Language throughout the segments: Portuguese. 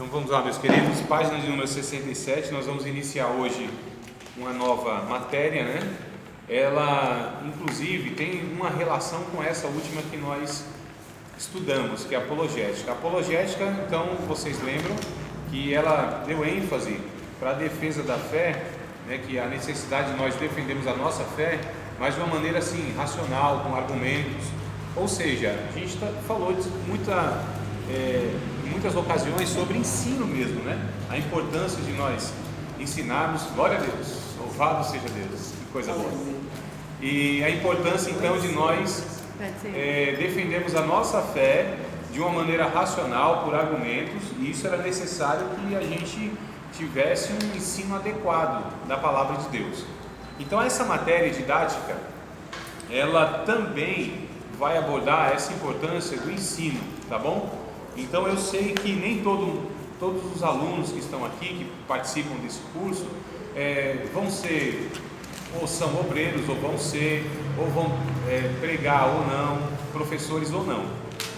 Então vamos lá, meus queridos, página de número 67, nós vamos iniciar hoje uma nova matéria, né? Ela, inclusive, tem uma relação com essa última que nós estudamos, que é a apologética. A apologética, então, vocês lembram que ela deu ênfase para a defesa da fé, né? Que a necessidade de nós defendermos a nossa fé, mas de uma maneira assim, racional, com argumentos. Ou seja, a gente falou de em muitas ocasiões sobre ensino mesmo, né? A importância de nós ensinarmos, glória a Deus, louvado seja Deus, que coisa boa. E a importância então de nós defendermos a nossa fé de uma maneira racional, por argumentos, e isso era necessário que a gente tivesse um ensino adequado da palavra de Deus. Então essa matéria didática, ela também vai abordar essa importância do ensino, tá bom? Então eu sei que nem todos os alunos que estão aqui, que participam desse curso, vão ser, ou são obreiros, ou vão pregar ou não, professores ou não.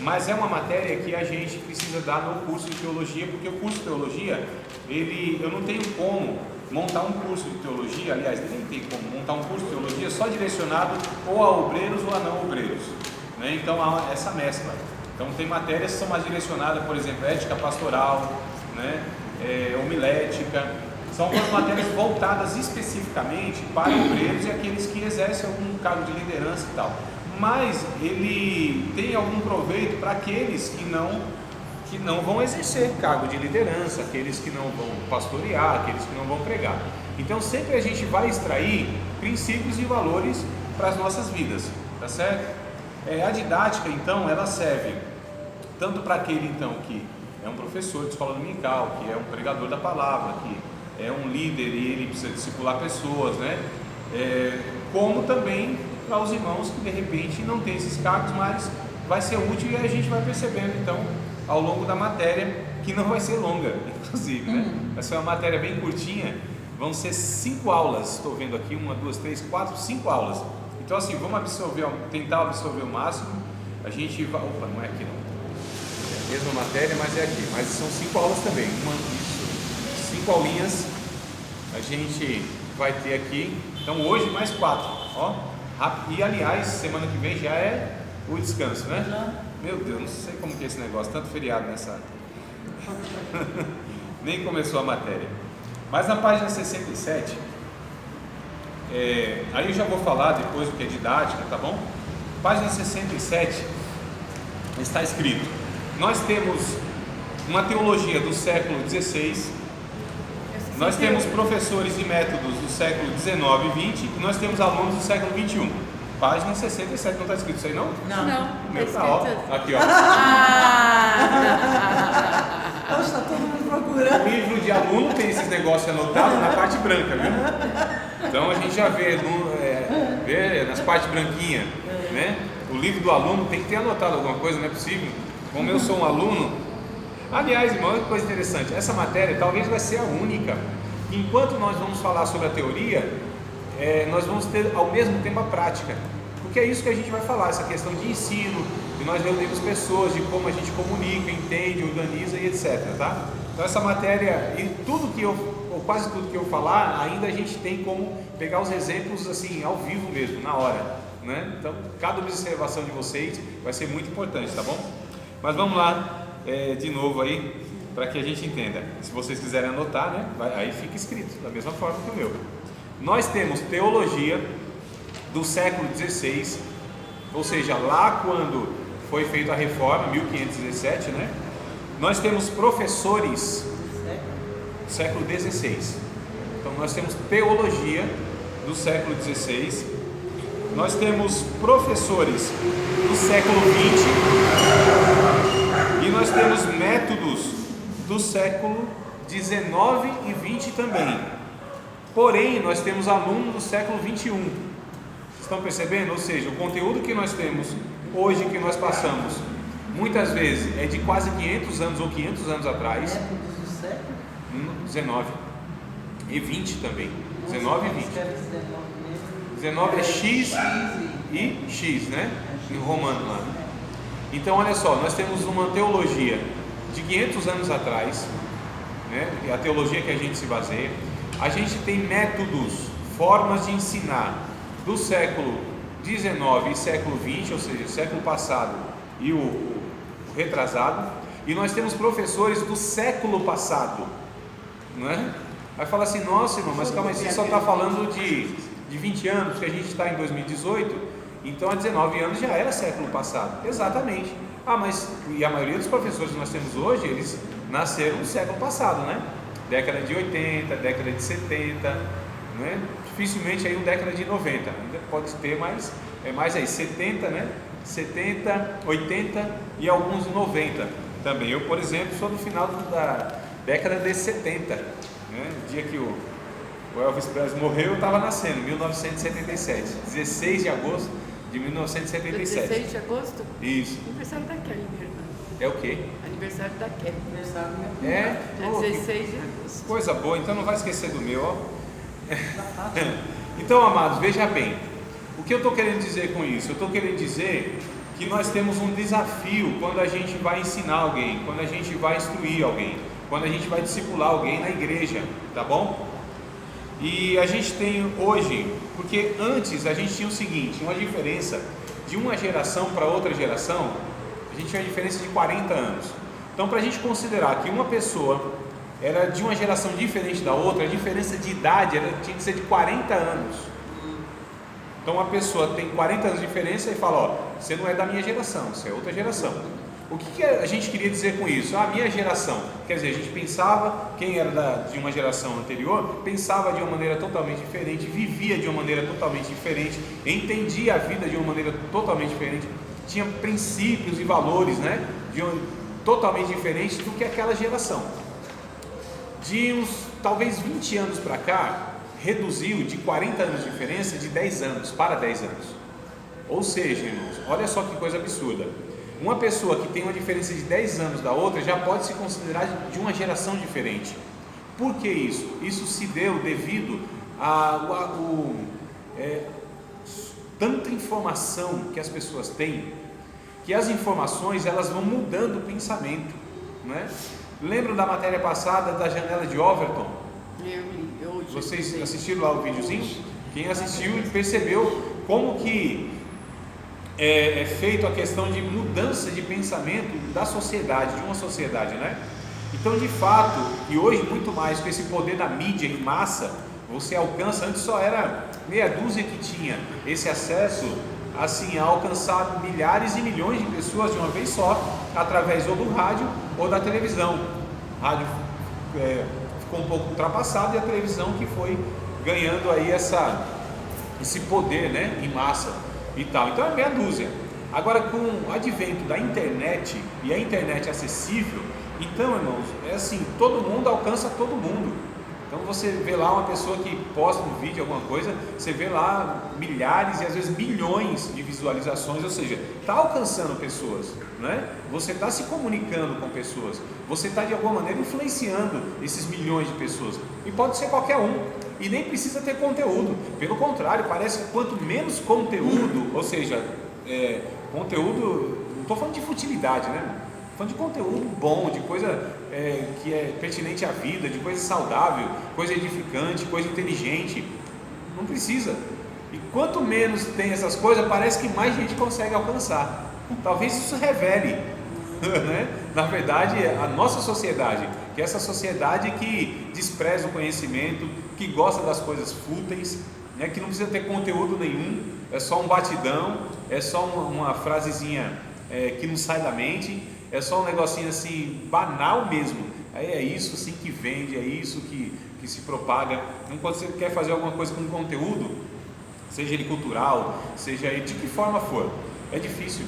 Mas é uma matéria que a gente precisa dar no curso de teologia, porque o curso de teologia, eu não tenho como montar um curso de teologia, aliás, nem tem como montar um curso de teologia só direcionado ou a obreiros ou a não obreiros, né? Então há essa mescla. Então tem matérias que são mais direcionadas, por exemplo, ética pastoral, né? Homilética, são algumas matérias voltadas especificamente para obreiros e aqueles que exercem algum cargo de liderança e tal. Mas ele tem algum proveito para aqueles que não vão exercer cargo de liderança, aqueles que não vão pastorear, aqueles que não vão pregar. Então sempre a gente vai extrair princípios e valores para as nossas vidas, tá certo? A didática então, ela serve tanto para aquele então que é um professor de escola dominical, que é um pregador da palavra, que é um líder e ele precisa discipular pessoas, né? Como também para os irmãos que de repente não têm esses cargos, mas vai ser útil e a gente vai percebendo então ao longo da matéria, que não vai ser longa, inclusive, né? Vai ser uma matéria bem curtinha, vão ser 5 aulas, estou vendo aqui, 1, 2, 3, 4, 5 aulas. Então assim, vamos tentar absorver o máximo. A gente vai, não é aqui não, é a mesma matéria, mas é aqui, mas são 5 aulas também, 5 aulinhas a gente vai ter aqui. Então hoje mais 4, ó, rápido. E aliás, semana que vem já é o descanso, né? Meu Deus, não sei como que é esse negócio, tanto feriado nessa nem começou a matéria. Mas na página 67, aí eu já vou falar depois o que é didática, tá bom? Página 67 está escrito: nós temos uma teologia do século XVI, nós temos professores e métodos do século XIX e XX, e nós temos alunos do século XXI. Página 67, não está escrito isso aí não? Não. O meu tá, ó. Aqui, ó. Hoje está todo mundo procurando. O livro de aluno tem esses negócios anotados na parte branca, viu? Então a gente já vê nas partes branquinhas, né? O livro do aluno tem que ter anotado alguma coisa, não é possível. Como eu sou um aluno. Aliás, irmão, uma coisa interessante, essa matéria talvez vai ser a única. Enquanto nós vamos falar sobre a teoria, nós vamos ter ao mesmo tempo a prática, porque é isso que a gente vai falar, essa questão de ensino, de nós reunirmos pessoas, de como a gente comunica, entende, organiza e etc, tá? Então essa matéria, e quase tudo que eu falar, ainda a gente tem como pegar os exemplos assim, ao vivo mesmo, na hora, né? Então cada observação de vocês vai ser muito importante, tá bom? Mas vamos lá, de novo aí, para que a gente entenda. Se vocês quiserem anotar, né? Aí fica escrito, da mesma forma que o meu. Nós temos teologia do século XVI, ou seja, lá quando foi feita a reforma, 1517, né? Nós temos professores do século XVI. Então nós temos teologia do século XVI. Nós temos professores do século XX. E nós temos métodos do século XIX e XX também. Porém, nós temos alunos do século XXI. Estão percebendo? Ou seja, o conteúdo que nós temos hoje, que nós passamos, muitas vezes é de quase 500 anos ou 500 anos atrás. 19 e 20 também. 19 e 20. 19 é X e X, né? Em romano lá. Então, olha só, nós temos uma teologia de 500 anos atrás, né? É a teologia que a gente se baseia. A gente tem métodos, formas de ensinar do século XIX e século XX, ou seja, o século passado e o retrasado, e nós temos professores do século passado, não é? Vai falar assim, nossa irmão, mas calma aí, você só está falando de 20 anos, que a gente está em 2018, então há 19 anos já era século passado. Exatamente. Mas e a maioria dos professores que nós temos hoje, eles nasceram no século passado, né? Década de 80, década de 70, né? Dificilmente aí uma década de 90, ainda pode ter, mas é mais aí, 70, né? 70, 80 e alguns 90 também. Eu, por exemplo, sou do final da década de 70, né? O dia que o Elvis Presley morreu, eu estava nascendo, 1977, 16 de agosto de 1977. 16 de agosto? Isso. Aniversário da Kelly, minha irmã. É o quê? Aniversário da Kelly. Aniversário da minha É? Dia Oh, 16 de agosto. coisa boa, então não vai esquecer do meu, ó. Então, amados, veja bem, o que eu estou querendo dizer com isso? Eu estou querendo dizer que nós temos um desafio quando a gente vai ensinar alguém, quando a gente vai instruir alguém, quando a gente vai discipular alguém na igreja, tá bom? E a gente tem hoje, porque antes a gente tinha o seguinte, uma diferença de uma geração para outra geração, a gente tinha uma diferença de 40 anos. Então, para a gente considerar que uma pessoa era de uma geração diferente da outra, a diferença de idade tinha que ser de 40 anos. Então, uma pessoa tem 40 anos de diferença e fala, ó, você não é da minha geração, você é outra geração. O que a gente queria dizer com isso? A minha geração, quer dizer, a gente pensava, quem era de uma geração anterior, pensava de uma maneira totalmente diferente, vivia de uma maneira totalmente diferente, entendia a vida de uma maneira totalmente diferente, tinha princípios e valores, né, totalmente diferentes do que aquela geração. De uns, talvez 20 anos para cá, reduziu de 40 anos de diferença de 10 anos para 10 anos. Ou seja, irmãos, olha só que coisa absurda. Uma pessoa que tem uma diferença de 10 anos da outra já pode se considerar de uma geração diferente. Por que isso? Isso se deu devido a tanta informação que as pessoas têm, que as informações elas vão mudando o pensamento, né? Lembram da matéria passada da janela de Overton? Vocês assistiram lá o videozinho? Quem assistiu percebeu como que é feito a questão de mudança de pensamento da sociedade, de uma sociedade, né? Então, de fato, e hoje muito mais com esse poder da mídia em massa, você alcança, antes só era meia dúzia que tinha esse acesso, assim, a alcançar milhares e milhões de pessoas de uma vez só, através ou do rádio ou da televisão. O rádio ficou um pouco ultrapassado e a televisão que foi ganhando aí esse poder, né, em massa e tal. Então é meia dúzia. Agora, com o advento da internet e a internet acessível, então, irmãos, é assim, todo mundo alcança todo mundo. Então você vê lá uma pessoa que posta um vídeo, alguma coisa, você vê lá milhares e às vezes milhões de visualizações, ou seja, está alcançando pessoas, né? Você está se comunicando com pessoas, você está de alguma maneira influenciando esses milhões de pessoas, e pode ser qualquer um, e nem precisa ter conteúdo, pelo contrário, parece que quanto menos conteúdo, ou seja, conteúdo, não estou falando de futilidade, né? Estou falando de conteúdo bom, de coisa que é pertinente à vida, de coisa saudável, coisa edificante, coisa inteligente. Não precisa. E quanto menos tem essas coisas, parece que mais gente consegue alcançar. Talvez isso revele, né, na verdade, a nossa sociedade, que é essa sociedade que despreza o conhecimento, que gosta das coisas fúteis, né, que não precisa ter conteúdo nenhum, é só um batidão, é só uma frasezinha que não sai da mente, é só um negocinho assim, banal mesmo. Aí é isso assim que vende, é isso que se propaga. Então, quando você quer fazer alguma coisa com conteúdo, seja ele cultural, seja ele de que forma for, é difícil,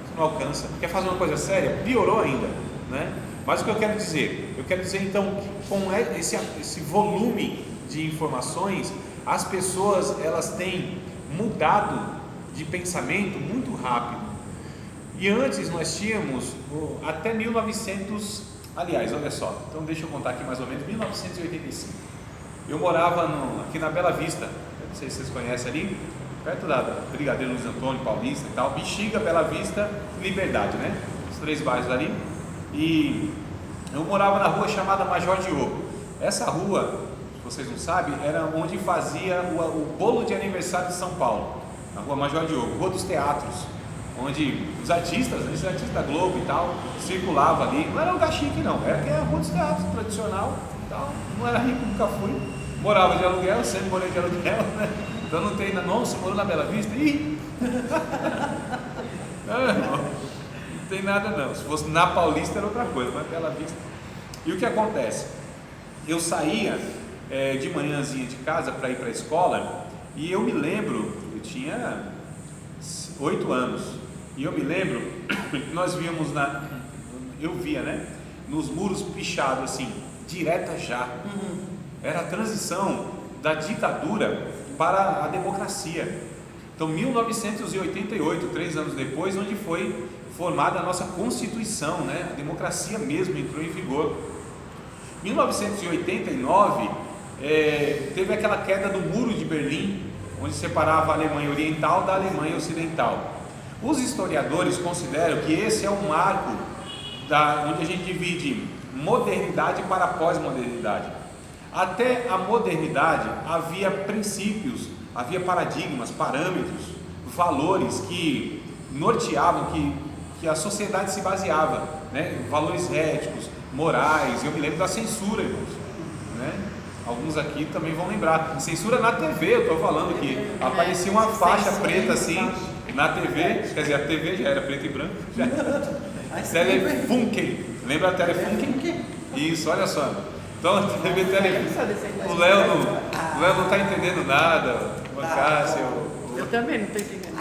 você não alcança. Quer fazer uma coisa séria? Piorou ainda, né? Mas o que eu quero dizer? Eu quero dizer então que com esse volume de informações, as pessoas elas têm mudado de pensamento muito rápido. E antes nós tínhamos até 1900, aliás, olha só, então deixa eu contar aqui mais ou menos, 1985. Eu morava aqui na Bela Vista, não sei se vocês conhecem ali, perto da Brigadeiro Luiz Antônio, Paulista e tal, Bexiga, Bela Vista, Liberdade, né? Os 3 bairros ali. E Eu morava na rua chamada Major Diogo. Essa rua, se vocês não sabem, era onde fazia o bolo de aniversário de São Paulo. Na rua Major Diogo, Rua dos Teatros, onde os artistas da Globo e tal, circulavam ali. Não era um lugar chique não, era que era a Rua dos Teatros, tradicional e tal. Não era rico, nunca fui. Morava de aluguel, sempre morei de aluguel, né? Então não tem, não, você morou na Bela Vista? Ih! Não tem nada não. Se fosse na Paulista era outra coisa, mas Bela Vista. E o que acontece? Eu saía de manhãzinha de casa para ir para a escola e eu me lembro, eu tinha 8 anos, e eu me lembro que nós víamos eu via, né? Nos muros pichados assim, direta já. Era a transição da ditadura para a democracia. Então 1988, 3 anos depois, onde foi formada a nossa Constituição, né? A democracia mesmo entrou em vigor. 1989 teve aquela queda do Muro de Berlim, onde separava a Alemanha Oriental da Alemanha Ocidental. Os historiadores consideram que esse é o marco onde a gente divide modernidade para pós-modernidade. Até a modernidade havia princípios, havia paradigmas, parâmetros, valores que norteavam, que a sociedade se baseava, né? Valores éticos, morais. Eu me lembro da censura, irmãos, né? Alguns aqui também vão lembrar. Censura na TV, eu estou falando que aparecia uma faixa preta assim na TV, quer dizer, a TV já era preto e branco. Telefunken, lembra a Telefunken? Isso, olha só. Então a TV Telefunken. O Léo não está entendendo nada, o Cássio. Eu também não estou entendendo.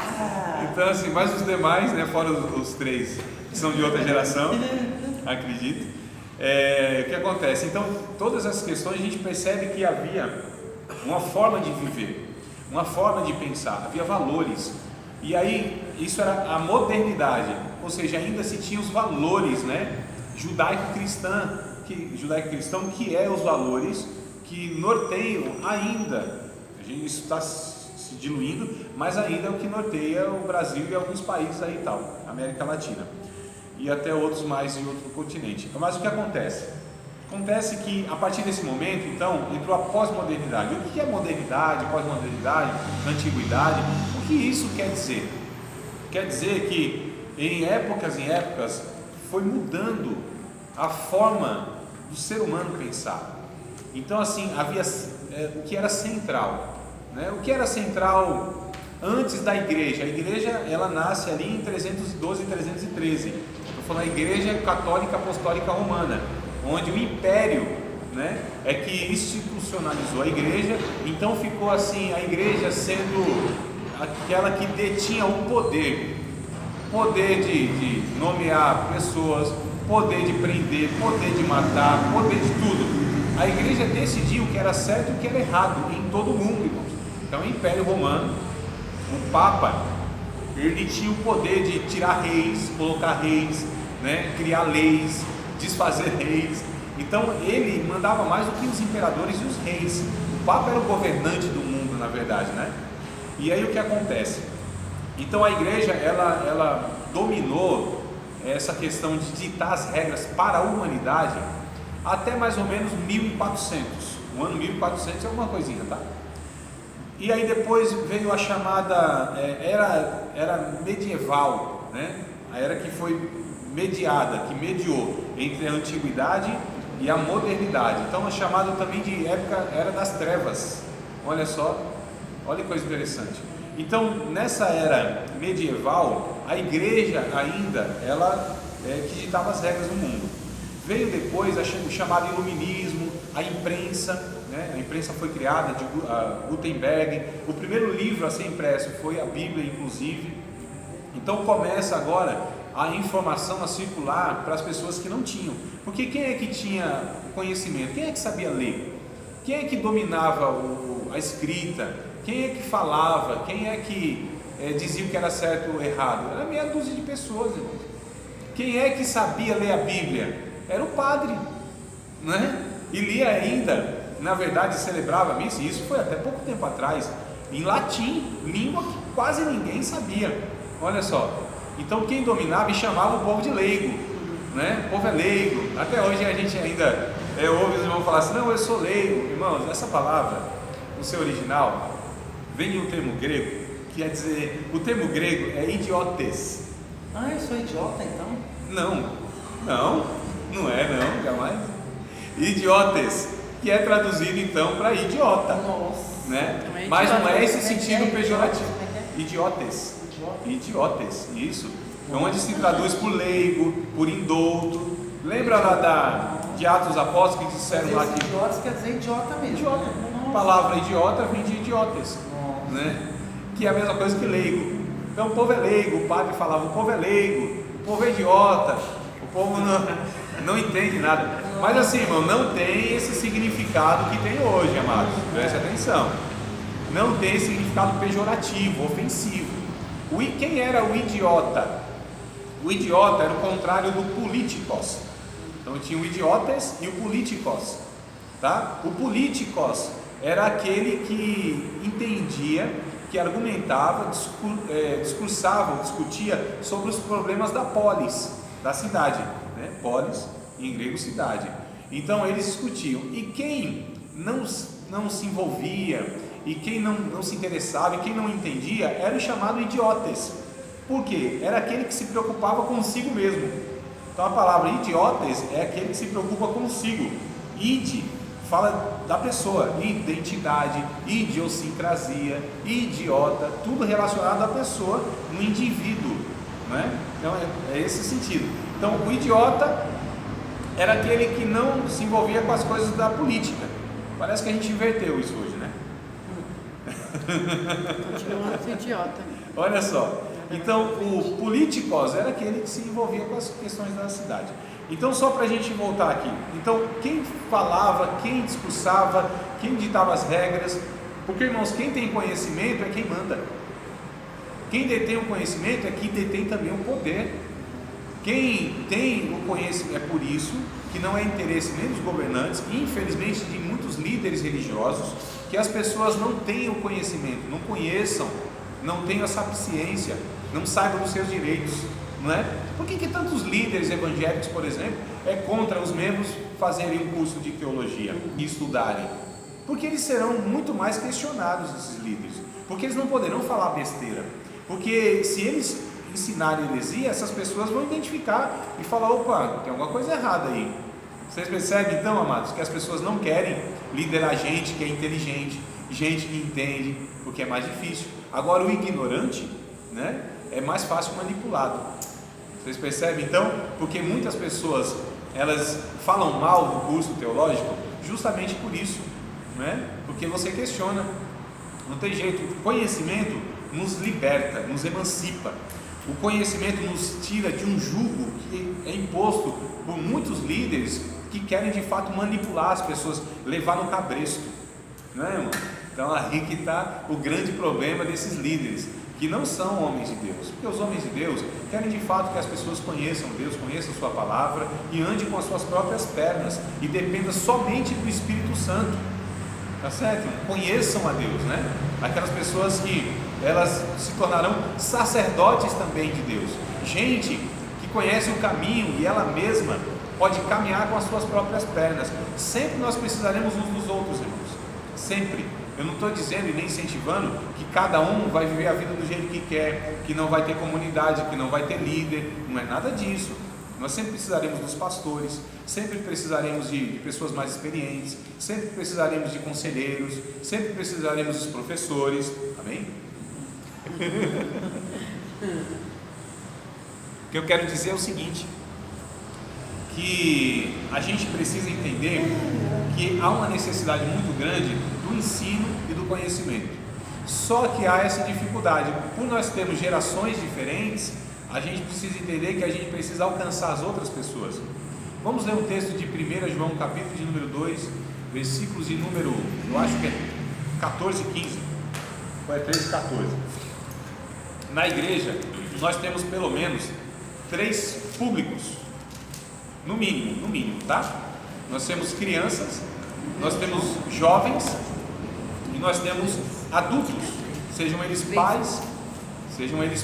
Então assim, mas os demais, né, fora os 3 que são de outra geração, acredito. O que acontece? Então, todas essas questões a gente percebe que havia uma forma de viver, uma forma de pensar, havia valores. E aí, isso era a modernidade, ou seja, ainda se tinha os valores, né, judaico-cristão, que é os valores que norteiam ainda. Isso está se diluindo, mas ainda é o que norteia o Brasil e alguns países aí e tal, América Latina. E até outros mais em outro continente. Mas o que acontece? Acontece que a partir desse momento, então, entrou a pós-modernidade. O que é modernidade, pós-modernidade, antiguidade? O que isso quer dizer? Quer dizer que em épocas foi mudando a forma do ser humano pensar. Então assim, havia o que era central, né? O que era central antes da igreja? A igreja, ela nasce ali em 312 e 313. Estou falando da Igreja Católica Apostólica Romana, onde o Império, né, é que institucionalizou a igreja. Então ficou assim, a igreja sendo aquela que detinha o poder de nomear pessoas, poder de prender, poder de matar, poder de tudo. A igreja decidiu o que era certo e o que era errado em todo o mundo, irmãos. Então o Império Romano, o Papa, ele tinha o poder de tirar reis, colocar reis, né, criar leis, desfazer reis. Então ele mandava mais do que os imperadores e os reis. O Papa era o governante do mundo, na verdade, né? E aí o que acontece? Então a igreja, ela dominou essa questão de ditar as regras para a humanidade até mais ou menos 1400. O ano 1400 é uma coisinha, tá? E aí depois veio a chamada era medieval, né? A era que foi mediada, que mediou entre a antiguidade e a modernidade. Então é chamado também de época era das trevas. Olha só, olha que coisa interessante. Então nessa era medieval, a igreja ainda ela que ditava as regras do mundo. Veio depois o chamado iluminismo, a imprensa, né? A imprensa foi criada de Gutenberg. O primeiro livro a ser impresso foi a Bíblia, inclusive. Então começa agora a informação a circular para as pessoas que não tinham. Porque quem é que tinha conhecimento? Quem é que sabia ler? Quem é que dominava a escrita? Quem é que falava? Quem é que dizia o que era certo ou errado? Era meia dúzia de pessoas, irmãos. Quem é que sabia ler a Bíblia? Era o padre, né? E lia ainda, na verdade celebrava a missa, e isso foi até pouco tempo atrás, em latim, língua que quase ninguém sabia. Olha só, então quem dominava e chamava o povo de leigo, né? O povo é leigo. Até hoje a gente ainda ouve os irmãos falar assim: não, eu sou leigo. Irmãos, essa palavra, no seu original, vem de um termo grego, que quer dizer, o termo grego é idiotes. Ah, eu sou idiota então? Não é, jamais. Idiotes, que é traduzido então para idiota. Nossa. Né? Não é Mas não idiota, é esse é sentido pejorativo. idiota. Idiotes. Idiota. Idiotes, isso. É onde se traduz por leigo, por indouto. Lembra lá de Atos dos Apóstolos que disseram lá que idiotas quer dizer idiota mesmo. idiota. Né? A palavra idiota vem de idiotes, Nossa. né? Que é a mesma coisa que leigo. Então o povo é leigo, o padre falava: o povo é leigo, o povo é idiota, o povo não entende nada. Mas assim, irmão, não tem esse significado que tem hoje, amados. Preste atenção. Não tem esse significado pejorativo, ofensivo. Quem era o idiota? O idiota era o contrário do politikos. Então tinha o idiotes e o politikos, tá? O politikos era aquele que entendia, que argumentava, discursava, discutia sobre os problemas da polis, da cidade, né? Polis, em grego, cidade. Então eles discutiam, e quem não se envolvia, e quem não se interessava, e quem não entendia, era o chamado idiotes. Por quê? Era aquele que se preocupava consigo mesmo. Então a palavra idiotes é aquele que se preocupa consigo. Id fala da pessoa, identidade, idiosincrasia, idiota, tudo relacionado à pessoa, no indivíduo, né? Então é esse sentido. Então o idiota era aquele que não se envolvia com as coisas da política. Parece que a gente inverteu isso hoje, né? Continua idiota. Olha só. Então o politikos era aquele que se envolvia com as questões da cidade. Então só para a gente voltar aqui. Então quem falava, quem discursava, quem ditava as regras, porque, irmãos, quem tem conhecimento é quem manda. Quem detém o conhecimento é quem detém também o poder. Quem tem o conhecimento, é por isso que não é interesse nem dos governantes, e infelizmente de muitos líderes religiosos, que as pessoas não tenham o conhecimento, não conheçam, não tenham essa sapiência, não saibam dos seus direitos, não é? Por que tantos líderes evangélicos, por exemplo, é contra os membros fazerem um curso de teologia e estudarem? Porque eles serão muito mais questionados, esses líderes, porque eles não poderão falar besteira, porque se eles ensinarem heresia, essas pessoas vão identificar e falar: opa, tem alguma coisa errada aí. Vocês percebem então, amados, que as pessoas não querem liderar gente que é inteligente, gente que entende, porque é mais difícil. Agora o ignorante, né, é mais fácil manipulado. Vocês percebem então? Porque muitas pessoas, elas falam mal do curso teológico justamente por isso, né? Porque você questiona, não tem jeito. O conhecimento nos liberta, nos emancipa. O conhecimento nos tira de um jugo que é imposto por muitos líderes que querem de fato manipular as pessoas, levar no cabresto, não é, irmão? Então aí que está o grande problema desses líderes, que não são homens de Deus, porque os homens de Deus querem de fato que as pessoas conheçam Deus, conheçam sua palavra e andem com as suas próprias pernas e dependam somente do Espírito Santo, tá certo? Conheçam a Deus, né? Aquelas pessoas que elas se tornarão sacerdotes também de Deus, gente que conhece o caminho e ela mesma pode caminhar com as suas próprias pernas. Sempre nós precisaremos uns dos outros, irmãos, sempre. Eu não estou dizendo e nem incentivando que cada um vai viver a vida do jeito que quer, que não vai ter comunidade, que não vai ter líder, não é nada disso. Nós sempre precisaremos dos pastores, sempre precisaremos de pessoas mais experientes, sempre precisaremos de conselheiros, sempre precisaremos dos professores, amém? O que eu quero dizer é o seguinte, que a gente precisa entender que há uma necessidade muito grande do ensino e do conhecimento. Só que há essa dificuldade, por nós termos gerações diferentes, a gente precisa entender que a gente precisa alcançar as outras pessoas. Vamos ler um texto de 1 João, capítulo de número 2, versículos de número, eu acho que é 14 e 15, ou é 13 e 14. Na igreja, nós temos pelo menos 3 públicos, no mínimo, tá? Nós temos crianças, nós temos jovens e nós temos adultos, sejam eles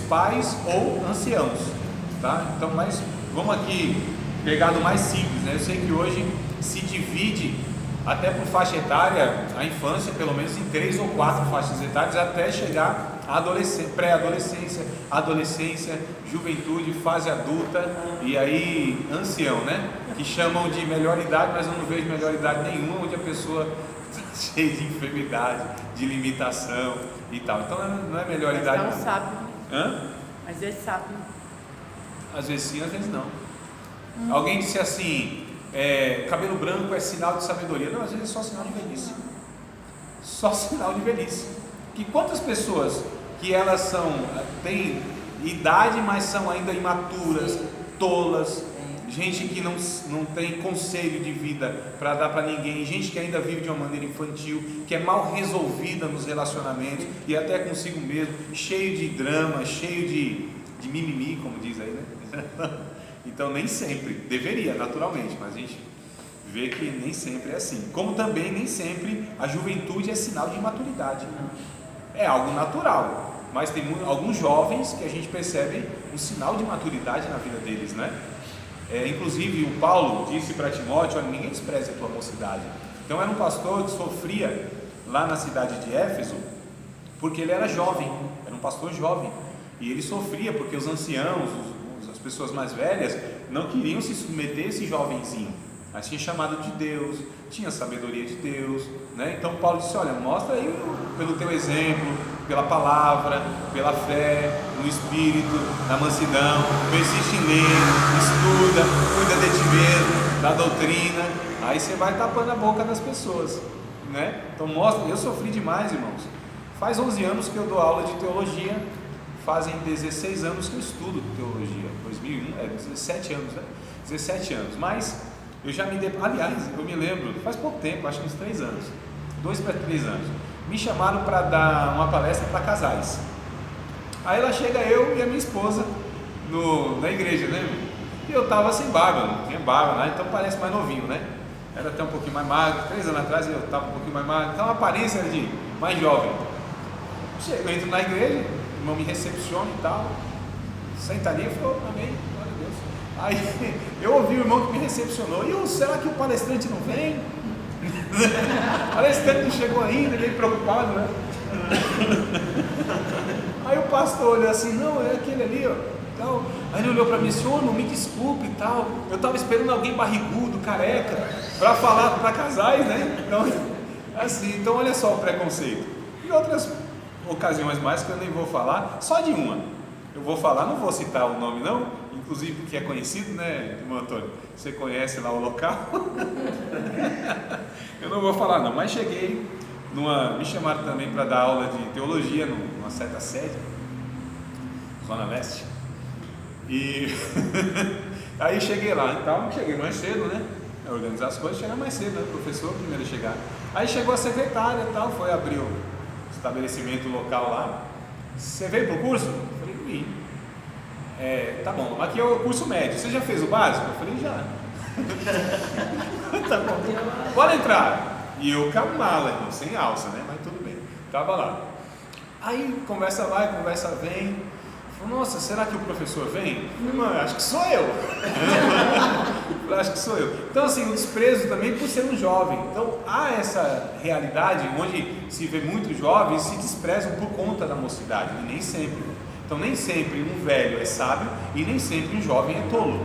pais ou anciãos, tá? Então, mas vamos aqui pegar do mais simples, né? Eu sei que hoje se divide até por faixa etária, a infância pelo menos em 3 ou 4 faixas etárias até chegar à pré-adolescência, adolescência, juventude, fase adulta e aí ancião, né? Que chamam de melhor idade, mas eu não vejo melhor idade nenhuma onde a pessoa está cheia de enfermidade, de limitação e tal. Então não é melhor idade. Mas não sabe. Hã? Às vezes sabe. Às vezes sim, às vezes não. Alguém disse assim, cabelo branco é sinal de sabedoria. Não, às vezes é só sinal de velhice. Só sinal de velhice. Que quantas pessoas que elas têm idade, mas são ainda imaturas, tolas, gente que não tem conselho de vida para dar para ninguém, gente que ainda vive de uma maneira infantil, que é mal resolvida nos relacionamentos e até consigo mesmo, cheio de drama, cheio de mimimi, como diz aí, né? Então nem sempre, deveria naturalmente, mas a gente vê que nem sempre é assim. Como também nem sempre a juventude é sinal de imaturidade. É algo natural, mas tem alguns jovens que a gente percebe um sinal de maturidade na vida deles, né? Inclusive o Paulo disse para Timóteo: olha, ninguém despreze a tua mocidade. Então era um pastor que sofria lá na cidade de Éfeso, porque ele era jovem, era um pastor jovem, e ele sofria porque os anciãos, as pessoas mais velhas, não queriam se submeter a esse jovenzinho, mas tinha chamado de Deus, tinha sabedoria de Deus, né? Então Paulo disse: olha, mostra aí pelo teu exemplo, pela palavra, pela fé, no espírito, na mansidão, persiste em ler, estuda, cuida de ti mesmo, da doutrina, aí você vai tapando a boca das pessoas, né? Então mostra. Eu sofri demais, irmãos. Faz 11 anos que eu dou aula de teologia, fazem 16 anos que eu estudo teologia, 2001, 17 anos, né? 17 anos, mas eu já aliás, eu me lembro, faz pouco tempo, acho que uns 3 anos, 2 para 3 anos, me chamaram para dar uma palestra para casais. Aí lá chega eu e a minha esposa na igreja, né? E eu tava sem barba, não tinha barba, né? Então parece mais novinho, né? Era até um pouquinho mais magro, 3 anos atrás eu tava um pouquinho mais magro, então a aparência era de mais jovem. Eu entro na igreja, o irmão me recepciona e tal, senta ali e falou: amém, glória a Deus. Aí eu ouvi o irmão que me recepcionou, e será que o palestrante não vem? O palestrante não chegou ainda, meio preocupado, né? Aí o pastor olhou assim: não, é aquele ali, ó. Então, aí ele olhou para mim: senhor, não me desculpe e tal, eu estava esperando alguém barrigudo, careca, para falar para casais, né? Então, assim, então olha só o preconceito. E outras ocasiões mais que eu nem vou falar, só de uma eu vou falar, não vou citar o nome não, inclusive porque é conhecido, né, irmão Antônio? Você conhece lá o local? Eu não vou falar não, mas cheguei me chamaram também para dar aula de teologia numa certa sede, Zona Leste, e aí cheguei lá, então cheguei mais cedo, né, organizar as coisas, chegar mais cedo, né, professor primeiro a chegar. Aí chegou a secretária e tal, foi abrir o estabelecimento local lá. Você veio para o curso? Eu falei: vim. Tá bom, aqui é o curso médio, você já fez o básico? Eu falei: já. Tá bom, pode entrar. E eu com a mala, irmão, sem alça, né? Mas tudo bem, tava lá. Aí conversa vai, conversa vem. Falei: nossa, será que o professor vem? Eu falei: mano, acho que sou eu. Acho que sou eu. Então assim, o desprezo também por ser um jovem. Então há essa realidade onde se vê muitos jovens se desprezam por conta da mocidade, e nem sempre. Então nem sempre um velho é sábio e nem sempre um jovem é tolo.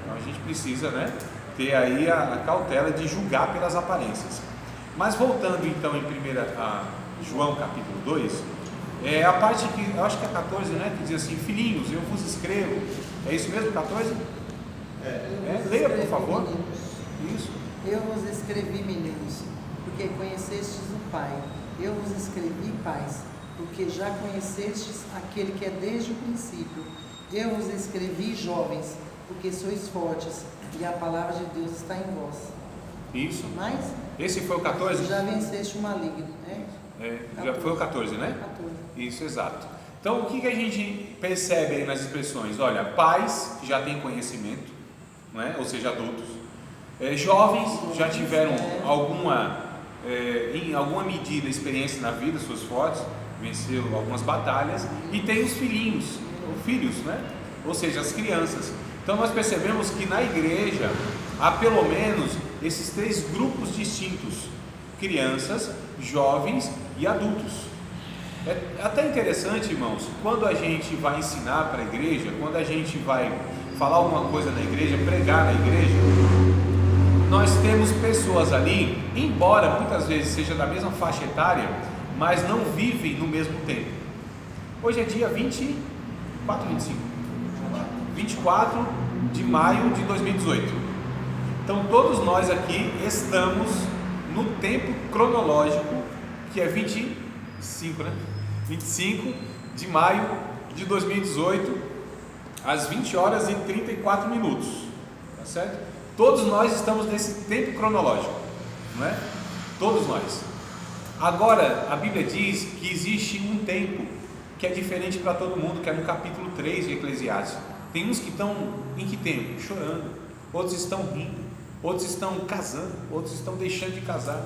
Então a gente precisa, né, ter aí a cautela de julgar pelas aparências. Mas voltando então em João capítulo 2, a parte que, eu acho que é 14, né, que diz assim: filhinhos, eu vos escrevo. É isso mesmo, 14? Leia, por favor. Meninos. Isso. Eu vos escrevi, meninos, porque conhecestes o Pai. Eu vos escrevi, pais, porque já conhecestes aquele que é desde o princípio. Eu vos escrevi, jovens, porque sois fortes, e a palavra de Deus está em vós. Isso. Mas Esse foi o 14? já venceste o maligno, né? Já foi o 14, né? 14. Isso, exato. Então o que a gente percebe aí nas expressões? Olha, pais que já têm conhecimento, né? Ou seja, adultos, jovens já tiveram em alguma medida experiência na vida, suas fortes, venceu algumas batalhas, e tem os filhinhos, ou filhos, né? Ou seja, as crianças. Então nós percebemos que na igreja há pelo menos esses 3 grupos distintos: crianças, jovens e adultos. É até interessante, irmãos, quando a gente vai ensinar para a igreja, quando a gente vai falar alguma coisa na igreja, pregar na igreja, nós temos pessoas ali, embora muitas vezes seja da mesma faixa etária, mas não vivem no mesmo tempo. Hoje é dia 24 de maio de 2018. Então todos nós aqui estamos no tempo cronológico, que é 25 de maio de 2018, às 20 horas e 34 minutos, tá certo? Todos nós estamos nesse tempo cronológico, não é? Todos nós. Agora, a Bíblia diz que existe um tempo que é diferente para todo mundo, que é no capítulo 3 de Eclesiastes. Tem uns que estão em que tempo? Chorando, outros estão rindo, outros estão casando, outros estão deixando de casar,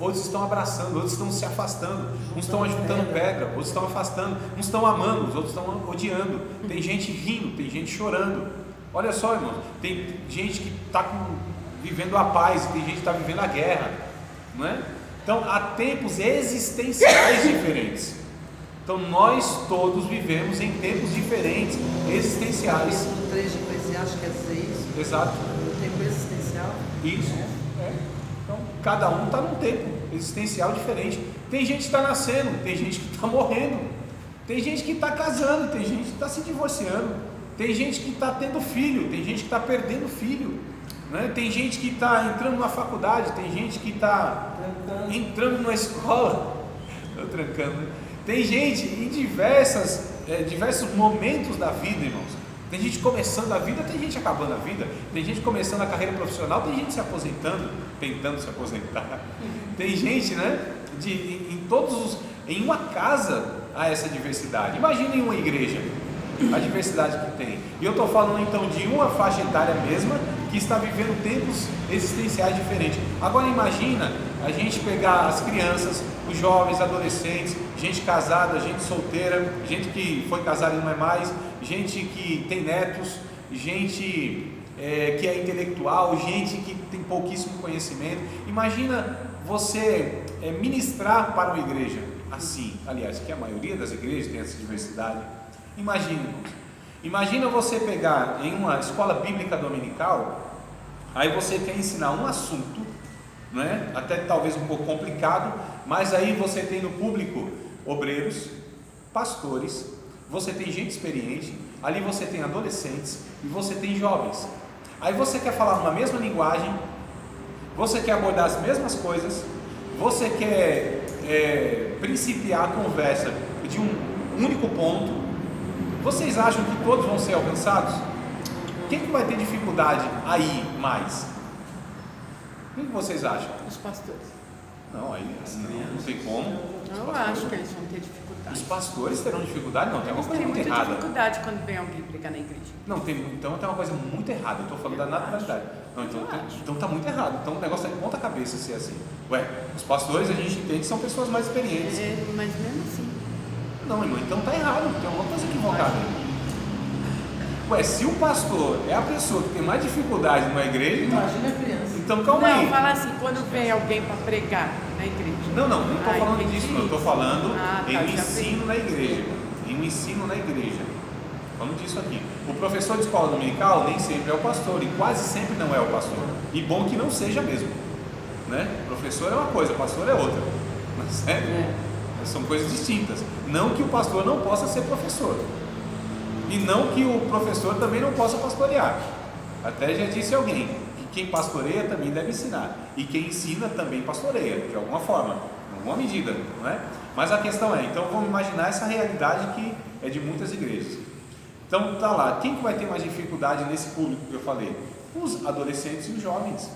outros estão abraçando, outros estão se afastando, uns estão ajuntando pedra, outros estão afastando, uns estão amando, os outros estão odiando. Tem gente rindo, tem gente chorando. Olha só, irmão, tem gente que está vivendo a paz, tem gente que está vivendo a guerra, não é? Então há tempos existenciais diferentes. Então nós todos vivemos em tempos diferentes, existenciais. O capítulo 3 de Eclesiastes quer dizer isso? Exato. O tempo existencial? Isso. Então cada um está num tempo existencial diferente. Tem gente que está nascendo, tem gente que está morrendo, tem gente que está casando, tem gente que está se divorciando, tem gente que está tendo filho, tem gente que está perdendo filho, né? Tem gente que está entrando na faculdade, tem gente que está entrando na escola, trancando, né? Tem gente em diversos momentos da vida, irmãos. Tem gente começando a vida, tem gente acabando a vida, tem gente começando a carreira profissional, tem gente se aposentando, tentando se aposentar. Tem gente, né? Em uma casa há essa diversidade. Imaginem uma igreja, a diversidade que tem. E eu estou falando então de uma faixa etária mesma que está vivendo tempos existenciais diferentes. Agora imagina a gente pegar as crianças, os jovens, adolescentes, gente casada, gente solteira, gente que foi casada e não é mais, gente que tem netos, gente que é intelectual, gente que tem pouquíssimo conhecimento. Imagina você ministrar para uma igreja assim, aliás, que a maioria das igrejas tem essa diversidade. Imagina, irmãos. Imagina você pegar em uma escola bíblica dominical, aí você quer ensinar um assunto, né? Até talvez um pouco complicado, mas aí você tem no público obreiros, pastores, você tem gente experiente, ali você tem adolescentes e você tem jovens. Aí você quer falar uma mesma linguagem, você quer abordar as mesmas coisas, você quer principiar a conversa de um único ponto. Vocês acham que todos vão ser alcançados? Quem que vai ter dificuldade aí mais? O que vocês acham? Os pastores. Não, aí não tem como. Eu acho que eles vão ter dificuldade. Os pastores terão dificuldade? Não, tem uma Eles coisa têm muito muita errada. dificuldade quando vem alguém pregar na igreja. Não, então tem uma coisa muito errada. Eu estou falando da naturalidade. Não, então está muito errado. Então o negócio é de ponta cabeça ser assim. Ué, os pastores a gente entende que são pessoas mais experientes. Mas mesmo assim. Não, irmão, então está errado. Tem alguma coisa equivocada aí. Ué, se o pastor é a pessoa que tem mais dificuldade numa igreja, Imagina a criança. então calma aí. Não, fala assim, quando vem alguém para pregar na igreja. Não estou falando entendi disso, não. Eu estou isso. falando Tá, em um já ensino vi. na igreja. Em um ensino na igreja. Falando disso aqui. O professor de escola dominical nem sempre é o pastor, e quase sempre não é o pastor. E bom que não seja mesmo. Né? Professor é uma coisa, pastor é outra. Mas sério, são coisas distintas. Não que o pastor não possa ser professor. E não que o professor também não possa pastorear. Até já disse alguém que quem pastoreia também deve ensinar. E quem ensina também pastoreia, de alguma forma, em alguma medida, não é? Mas a questão é, então vamos imaginar essa realidade que é de muitas igrejas. Então tá lá, quem que vai ter mais dificuldade nesse público que eu falei? Os adolescentes e os jovens.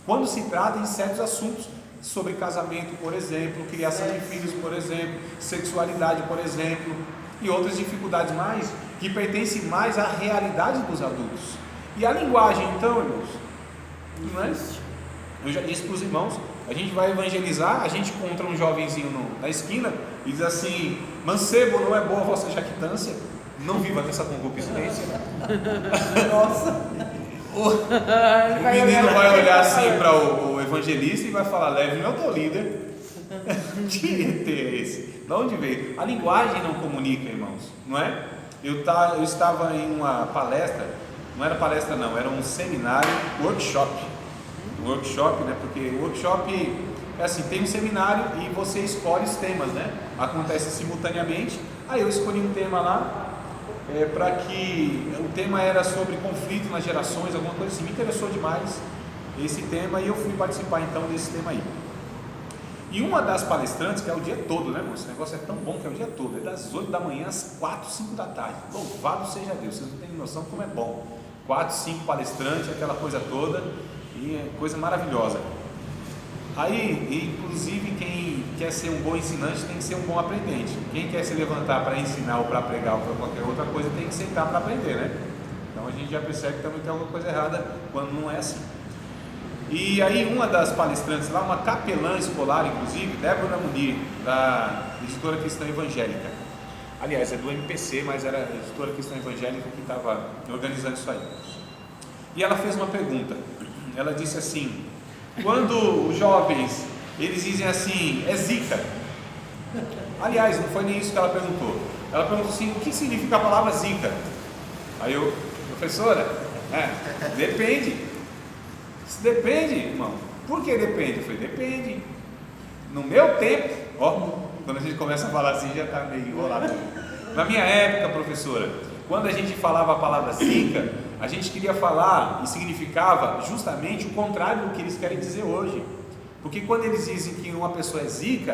Quando se trata em certos assuntos sobre casamento, por exemplo, criação de filhos, por exemplo, sexualidade, por exemplo, e outras dificuldades mais, que pertencem mais à realidade dos adultos. E a linguagem, então, irmãos, não é? Eu já disse para os irmãos, a gente vai evangelizar, a gente encontra um jovenzinho na esquina e diz assim: mancebo, não é boa a vossa jactância? Não viva nessa concupiscência. Nossa, O menino vai olhar assim para o evangelista e vai falar: leve meu teu líder. Que ET é esse? De onde veio? A linguagem não comunica, irmãos, não é? Eu estava em uma palestra, não era palestra não, era um seminário, workshop, né? Porque workshop é assim, tem um seminário e você escolhe os temas, né? Acontece simultaneamente. Aí eu escolhi um tema lá, para que o tema era sobre conflito nas gerações, alguma coisa assim. Me interessou demais esse tema e eu fui participar então desse tema aí. E uma das palestrantes, que é o dia todo, né, irmão? Esse negócio é tão bom que é o dia todo, é das 8 da manhã às 4, 5 da tarde. Louvado seja Deus, vocês não têm noção como é bom. 4, 5 palestrantes, aquela coisa toda, e é coisa maravilhosa. Aí, inclusive, quem quer ser um bom ensinante tem que ser um bom aprendente. Quem quer se levantar para ensinar ou para pregar ou para qualquer outra coisa tem que sentar para aprender, né? Então a gente já percebe que também tem alguma coisa errada quando não é assim. E aí uma das palestrantes lá, uma capelã escolar, inclusive, Débora Munir, da Editora Cristã Evangélica. Aliás, é do MPC, mas era a Editora Cristã Evangélica que estava organizando isso aí. E ela fez uma pergunta. Ela disse assim: quando os jovens, eles dizem assim, é zica. Aliás, não foi nem isso que ela perguntou. Ela perguntou assim: o que significa a palavra zica? Aí eu, professora, depende. Isso depende, irmão. Por que depende? Eu falei: depende. No meu tempo, quando a gente começa a falar assim, já está meio enrolado. Na minha época, professora, quando a gente falava a palavra zica, a gente queria falar e significava justamente o contrário do que eles querem dizer hoje. Porque quando eles dizem que uma pessoa é zica,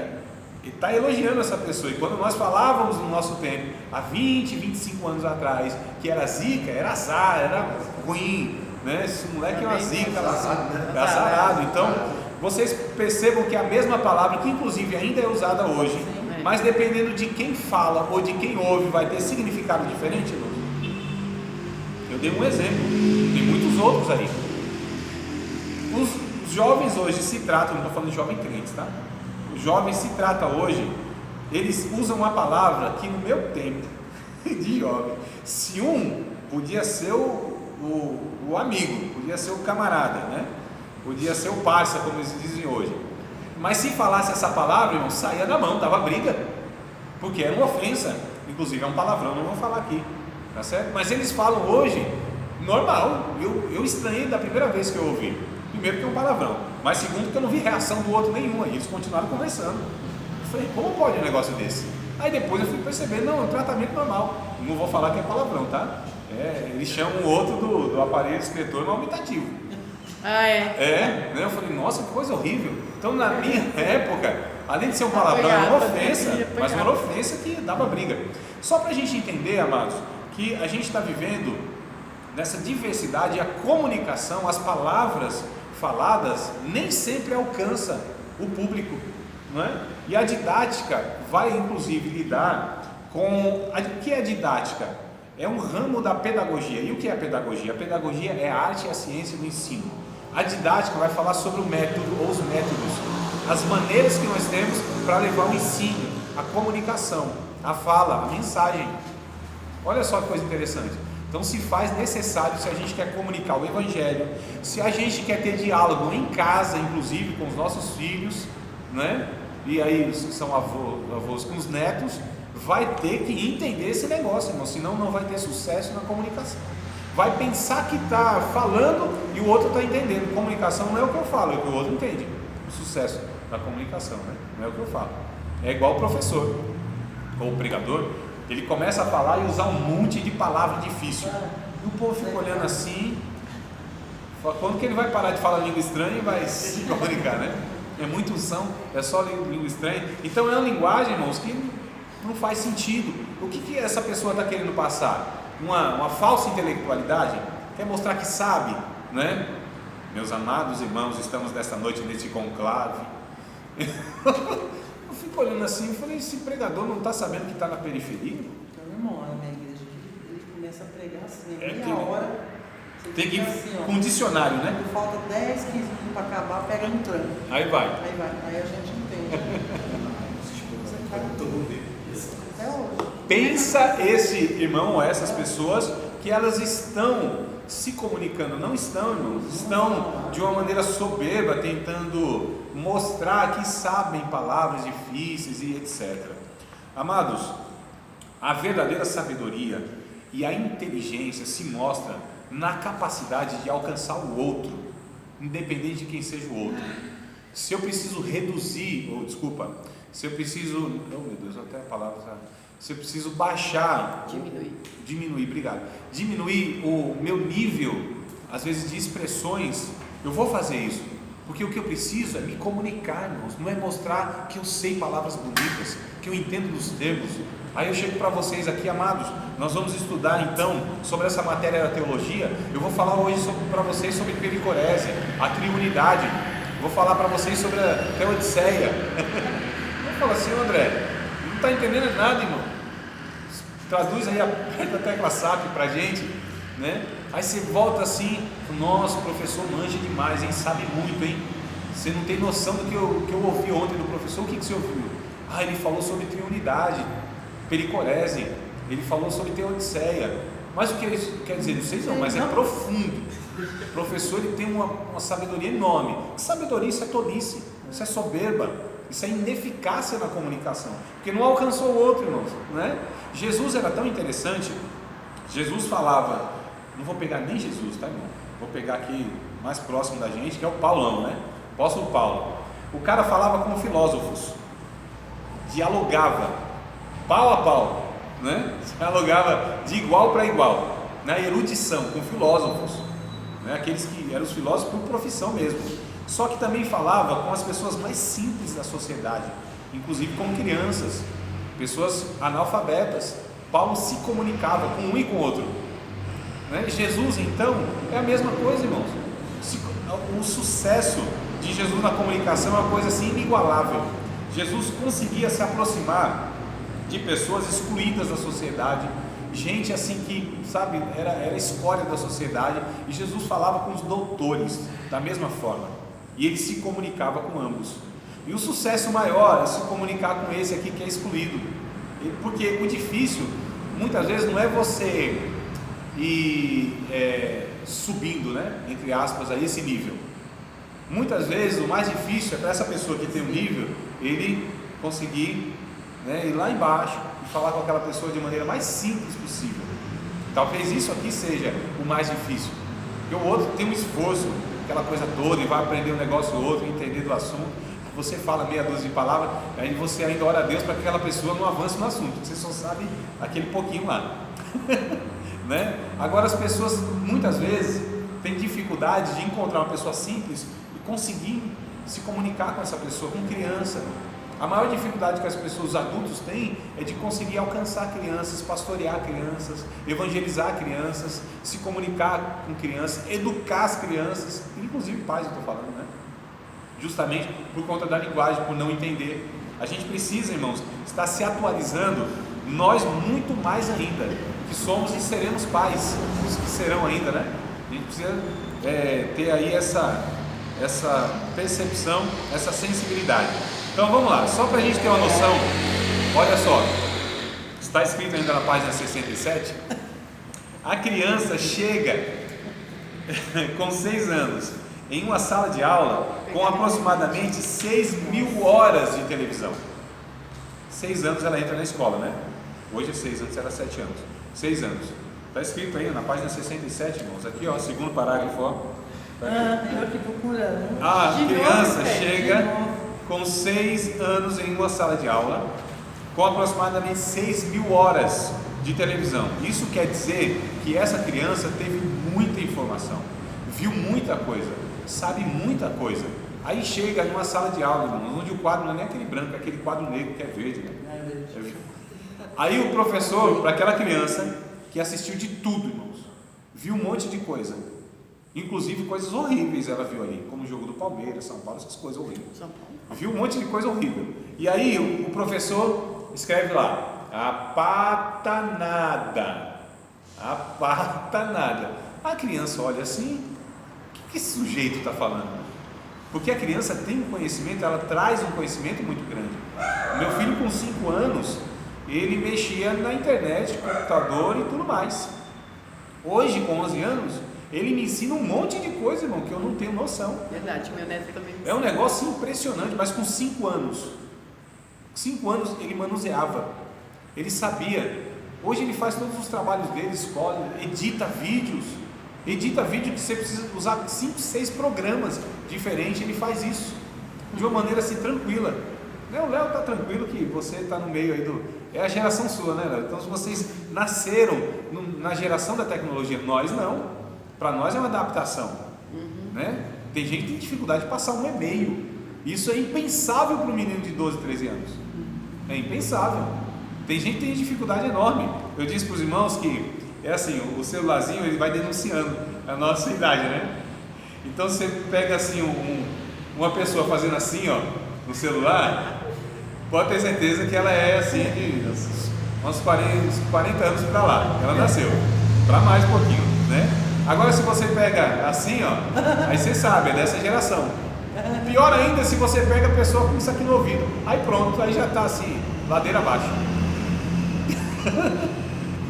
ele está elogiando essa pessoa. E quando nós falávamos no nosso tempo, há 20, 25 anos atrás, que era zica, era azar, era ruim, né? Esse moleque é uma zica, azarado. Então, vocês percebam que a mesma palavra, que inclusive ainda é usada hoje, mas dependendo de quem fala ou de quem ouve, vai ter significado diferente, irmão. Eu dei um exemplo, tem muitos outros aí. Os jovens hoje se tratam, não estou falando de jovem crentes, tá? Os jovens se tratam hoje, eles usam uma palavra que no meu tempo de jovem, se um podia ser o amigo, podia ser o camarada, né? Podia ser o parça, como eles dizem hoje. Mas se falasse essa palavra, irmão, saía da mão, dava briga, porque era uma ofensa. Inclusive é um palavrão, não vou falar aqui, tá certo? Mas eles falam hoje normal. Eu estranhei da primeira vez que eu ouvi. Primeiro que é um palavrão, mas segundo que eu não vi reação do outro nenhuma, e eles continuaram conversando. Eu falei: como pode um negócio desse? Aí depois eu fui perceber: não, é um tratamento normal. Não vou falar que é palavrão, tá? Eles chamam o outro do aparelho escritor no aumentativo. Né? Eu falei: nossa, que coisa horrível. Então na minha época, além de ser um palavrão, era uma ofensa, mas uma ofensa que dava briga. Só para a gente entender, amados, que a gente está vivendo nessa diversidade, a comunicação, as palavras faladas nem sempre alcança o público, não é? E a didática vai inclusive lidar com o que é a didática? É um ramo da pedagogia. E o que é a pedagogia? A pedagogia é a arte e a ciência do ensino. A didática vai falar sobre o método ou os métodos, as maneiras que nós temos para levar o ensino, a comunicação, a fala, a mensagem. Olha só que coisa interessante. Então se faz necessário, se a gente quer comunicar o Evangelho, se a gente quer ter diálogo em casa, inclusive com os nossos filhos, né? E aí são avós com os netos, vai ter que entender esse negócio, irmão, senão não vai ter sucesso na comunicação. Vai pensar que está falando e o outro está entendendo. Comunicação não é o que eu falo, é o que o outro entende. O sucesso da comunicação, né? Não é o que eu falo. É igual o professor ou o pregador. Ele começa a falar e usar um monte de palavra difícil. E o povo fica olhando assim. Quando que ele vai parar de falar língua estranha e vai se comunicar, né? É muita unção, é só língua estranha. Então é uma linguagem, irmãos, que não faz sentido. O que essa pessoa está querendo passar? Uma falsa intelectualidade? Quer mostrar que sabe, né? Meus amados irmãos, estamos nesta noite neste conclave. Eu fico olhando assim e falei: esse pregador não está sabendo que está na periferia? Então, irmão, na minha igreja, ele começa a pregar assim, meia que hora. Tem que ir assim, com um dicionário, né? Quando falta 10, 15 minutos para acabar, pega no tranco. Aí vai. Aí a gente entende. Até hoje. Pensa esse irmão ou essas pessoas que elas estão se comunicando, não estão, irmãos, estão de uma maneira soberba, tentando mostrar que sabem palavras difíceis e etc. Amados, a verdadeira sabedoria e a inteligência se mostra na capacidade de alcançar o outro, independente de quem seja o outro. Se eu preciso reduzir, se eu preciso, oh meu Deus, até a palavra, se eu preciso baixar, diminuir o meu nível, às vezes de expressões, eu vou fazer isso, porque o que eu preciso é me comunicar, irmãos, não é mostrar que eu sei palavras bonitas, que eu entendo dos termos. Aí eu chego para vocês aqui, amados, nós vamos estudar então sobre essa matéria da teologia. Eu vou falar hoje para vocês sobre pericorese, a triunidade, vou falar para vocês sobre a teodiceia. Eu falo assim, André, não está entendendo nada, irmão, traduz aí, aperta a tecla SAP para a gente, né? Aí você volta assim, nossa, o professor manja demais, hein? Sabe muito, hein? Você não tem noção do que eu ouvi ontem do professor. O que você ouviu? Ah, ele falou sobre triunidade, pericorese, ele falou sobre teodiceia. Mas o que isso quer dizer? Não sei não, mas é profundo. O professor, ele tem uma sabedoria enorme. Que sabedoria? Isso é tolice, isso é soberba, isso é ineficácia na comunicação, porque não alcançou o outro, irmãos, né? Jesus era tão interessante. Jesus falava, não vou pegar nem Jesus, tá, irmão? Vou pegar aqui mais próximo da gente, que é o Paulão, né? Apóstolo Paulo. O cara falava com filósofos, dialogava pau a pau, né? Dialogava de igual para igual, na erudição, com filósofos, né? Aqueles que eram os filósofos por profissão mesmo. Só que também falava com as pessoas mais simples da sociedade, inclusive com crianças, pessoas analfabetas. Paulo se comunicava com um e com o outro, né? Jesus então é a mesma coisa, irmãos. O sucesso de Jesus na comunicação é uma coisa assim inigualável. Jesus conseguia se aproximar de pessoas excluídas da sociedade, gente assim que, sabe, era a escória da sociedade, e Jesus falava com os doutores da mesma forma, e ele se comunicava com ambos. E o sucesso maior é se comunicar com esse aqui que é excluído, porque o difícil muitas vezes não é você ir subindo, né, entre aspas, a esse nível. Muitas vezes o mais difícil é para essa pessoa que tem um nível, ele conseguir, né, ir lá embaixo e falar com aquela pessoa de maneira mais simples possível. Talvez isso aqui seja o mais difícil, porque o outro tem um esforço, aquela coisa toda, e vai aprender um negócio ou outro, entender do assunto. Você fala meia dúzia de palavras, aí você ainda ora a Deus para que aquela pessoa não avance no assunto, você só sabe aquele pouquinho lá. Né? Agora as pessoas muitas vezes têm dificuldade de encontrar uma pessoa simples e conseguir se comunicar com essa pessoa, com criança. A maior dificuldade que as pessoas, os adultos têm, é de conseguir alcançar crianças, pastorear crianças, evangelizar crianças, se comunicar com crianças, educar as crianças, inclusive pais, eu estou falando, né? Justamente por conta da linguagem, por não entender. A gente precisa, irmãos, estar se atualizando, nós muito mais ainda, que somos e seremos pais, os que serão ainda, né? A gente precisa ter aí essa percepção, essa sensibilidade. Então vamos lá, só para a gente ter uma noção, olha só, está escrito ainda na página 67, a criança chega com 6 anos em uma sala de aula com aproximadamente 6.000 horas de televisão. 6 anos ela entra na escola, né? Hoje é 6 anos, era 7 anos. 6 anos. Está escrito aí na página 67, irmãos. Aqui, ó, segundo parágrafo, ó. Eu aqui procurando. A criança chega com 6 anos em uma sala de aula com aproximadamente 6.000 horas de televisão. Isso quer dizer que essa criança teve muita informação, viu muita coisa, sabe muita coisa. Aí chega numa sala de aula, irmão, onde o quadro não é nem aquele branco, é aquele quadro negro que é verde, né? Aí o professor, para aquela criança que assistiu de tudo, irmãos, viu um monte de coisa, inclusive coisas horríveis ela viu ali, como o jogo do Palmeiras, São Paulo, essas coisas horríveis. Viu um monte de coisa horrível. E aí o professor escreve lá, apatanada. A criança olha assim, o que esse sujeito está falando? Porque a criança tem um conhecimento, ela traz um conhecimento muito grande. Meu filho com 5 anos, ele mexia na internet, computador e tudo mais. Hoje, com 11 anos, ele me ensina um monte de coisa, irmão, que eu não tenho noção. Verdade, meu neto também. É um negócio impressionante, mas com 5 anos. 5 anos ele manuseava, ele sabia. Hoje ele faz todos os trabalhos dele, escola, edita vídeo que você precisa usar 5, 6 programas diferentes, ele faz isso de uma maneira assim tranquila. O Léo está tranquilo que você está no meio aí é a geração sua, né, Léo? Então se vocês nasceram na geração da tecnologia, nós não, para nós é uma adaptação, né? Tem gente que tem dificuldade de passar um e-mail, isso é impensável para um menino de 12, 13 anos, é impensável. Tem gente que tem dificuldade enorme. Eu disse para os irmãos que é assim, o celularzinho ele vai denunciando a nossa idade, né? Então você pega assim uma pessoa fazendo assim, ó, no celular, pode ter certeza que ela é assim de uns 40 anos para lá, ela nasceu, para mais um pouquinho, né? Agora se você pega assim, ó, aí você sabe, é dessa geração. Pior ainda se você pega a pessoa com isso aqui no ouvido, aí pronto, aí já está assim, ladeira abaixo.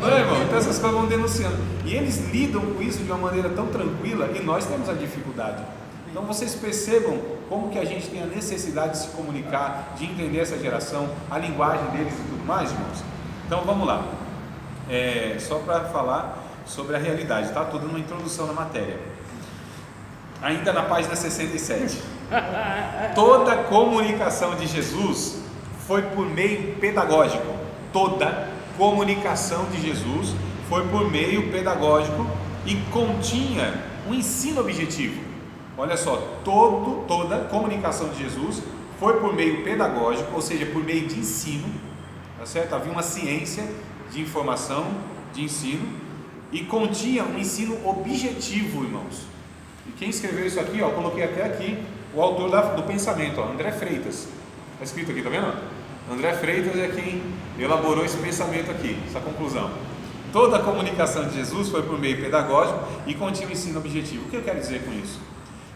Não é, irmão? Então essas coisas vão denunciando. E eles lidam com isso de uma maneira tão tranquila e nós temos a dificuldade. Então vocês percebam como que a gente tem a necessidade de se comunicar, de entender essa geração, a linguagem deles e tudo mais, irmãos. Então vamos lá. Só para falar sobre a realidade, tá? Estou dando uma introdução na matéria. Ainda na página 67. Toda comunicação de Jesus foi por meio pedagógico. Toda comunicação de Jesus foi por meio pedagógico e continha um ensino objetivo. Olha só, toda comunicação de Jesus foi por meio pedagógico, ou seja, por meio de ensino, tá certo? Havia uma ciência de informação, de ensino, e continha um ensino objetivo, irmãos. E quem escreveu isso aqui, ó, coloquei até aqui o autor do pensamento, ó, André Freitas. Está escrito aqui, tá vendo? André Freitas é quem elaborou esse pensamento aqui, essa conclusão. Toda a comunicação de Jesus foi por meio pedagógico e continha um ensino objetivo. O que eu quero dizer com isso?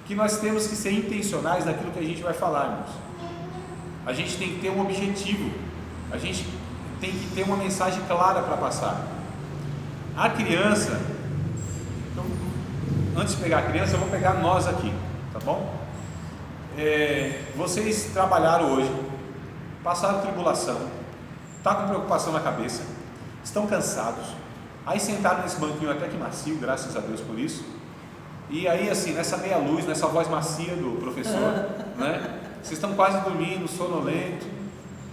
Que nós temos que ser intencionais naquilo que a gente vai falar, irmãos. A gente tem que ter um objetivo, a gente tem que ter uma mensagem clara para passar. A criança, então, antes de pegar a criança, eu vou pegar nós aqui, tá bom? Vocês trabalharam hoje, passaram tribulação, está com preocupação na cabeça, estão cansados, aí sentaram nesse banquinho até que macio, graças a Deus por isso, e aí assim, nessa meia luz, nessa voz macia do professor, né? Vocês estão quase dormindo, sonolento,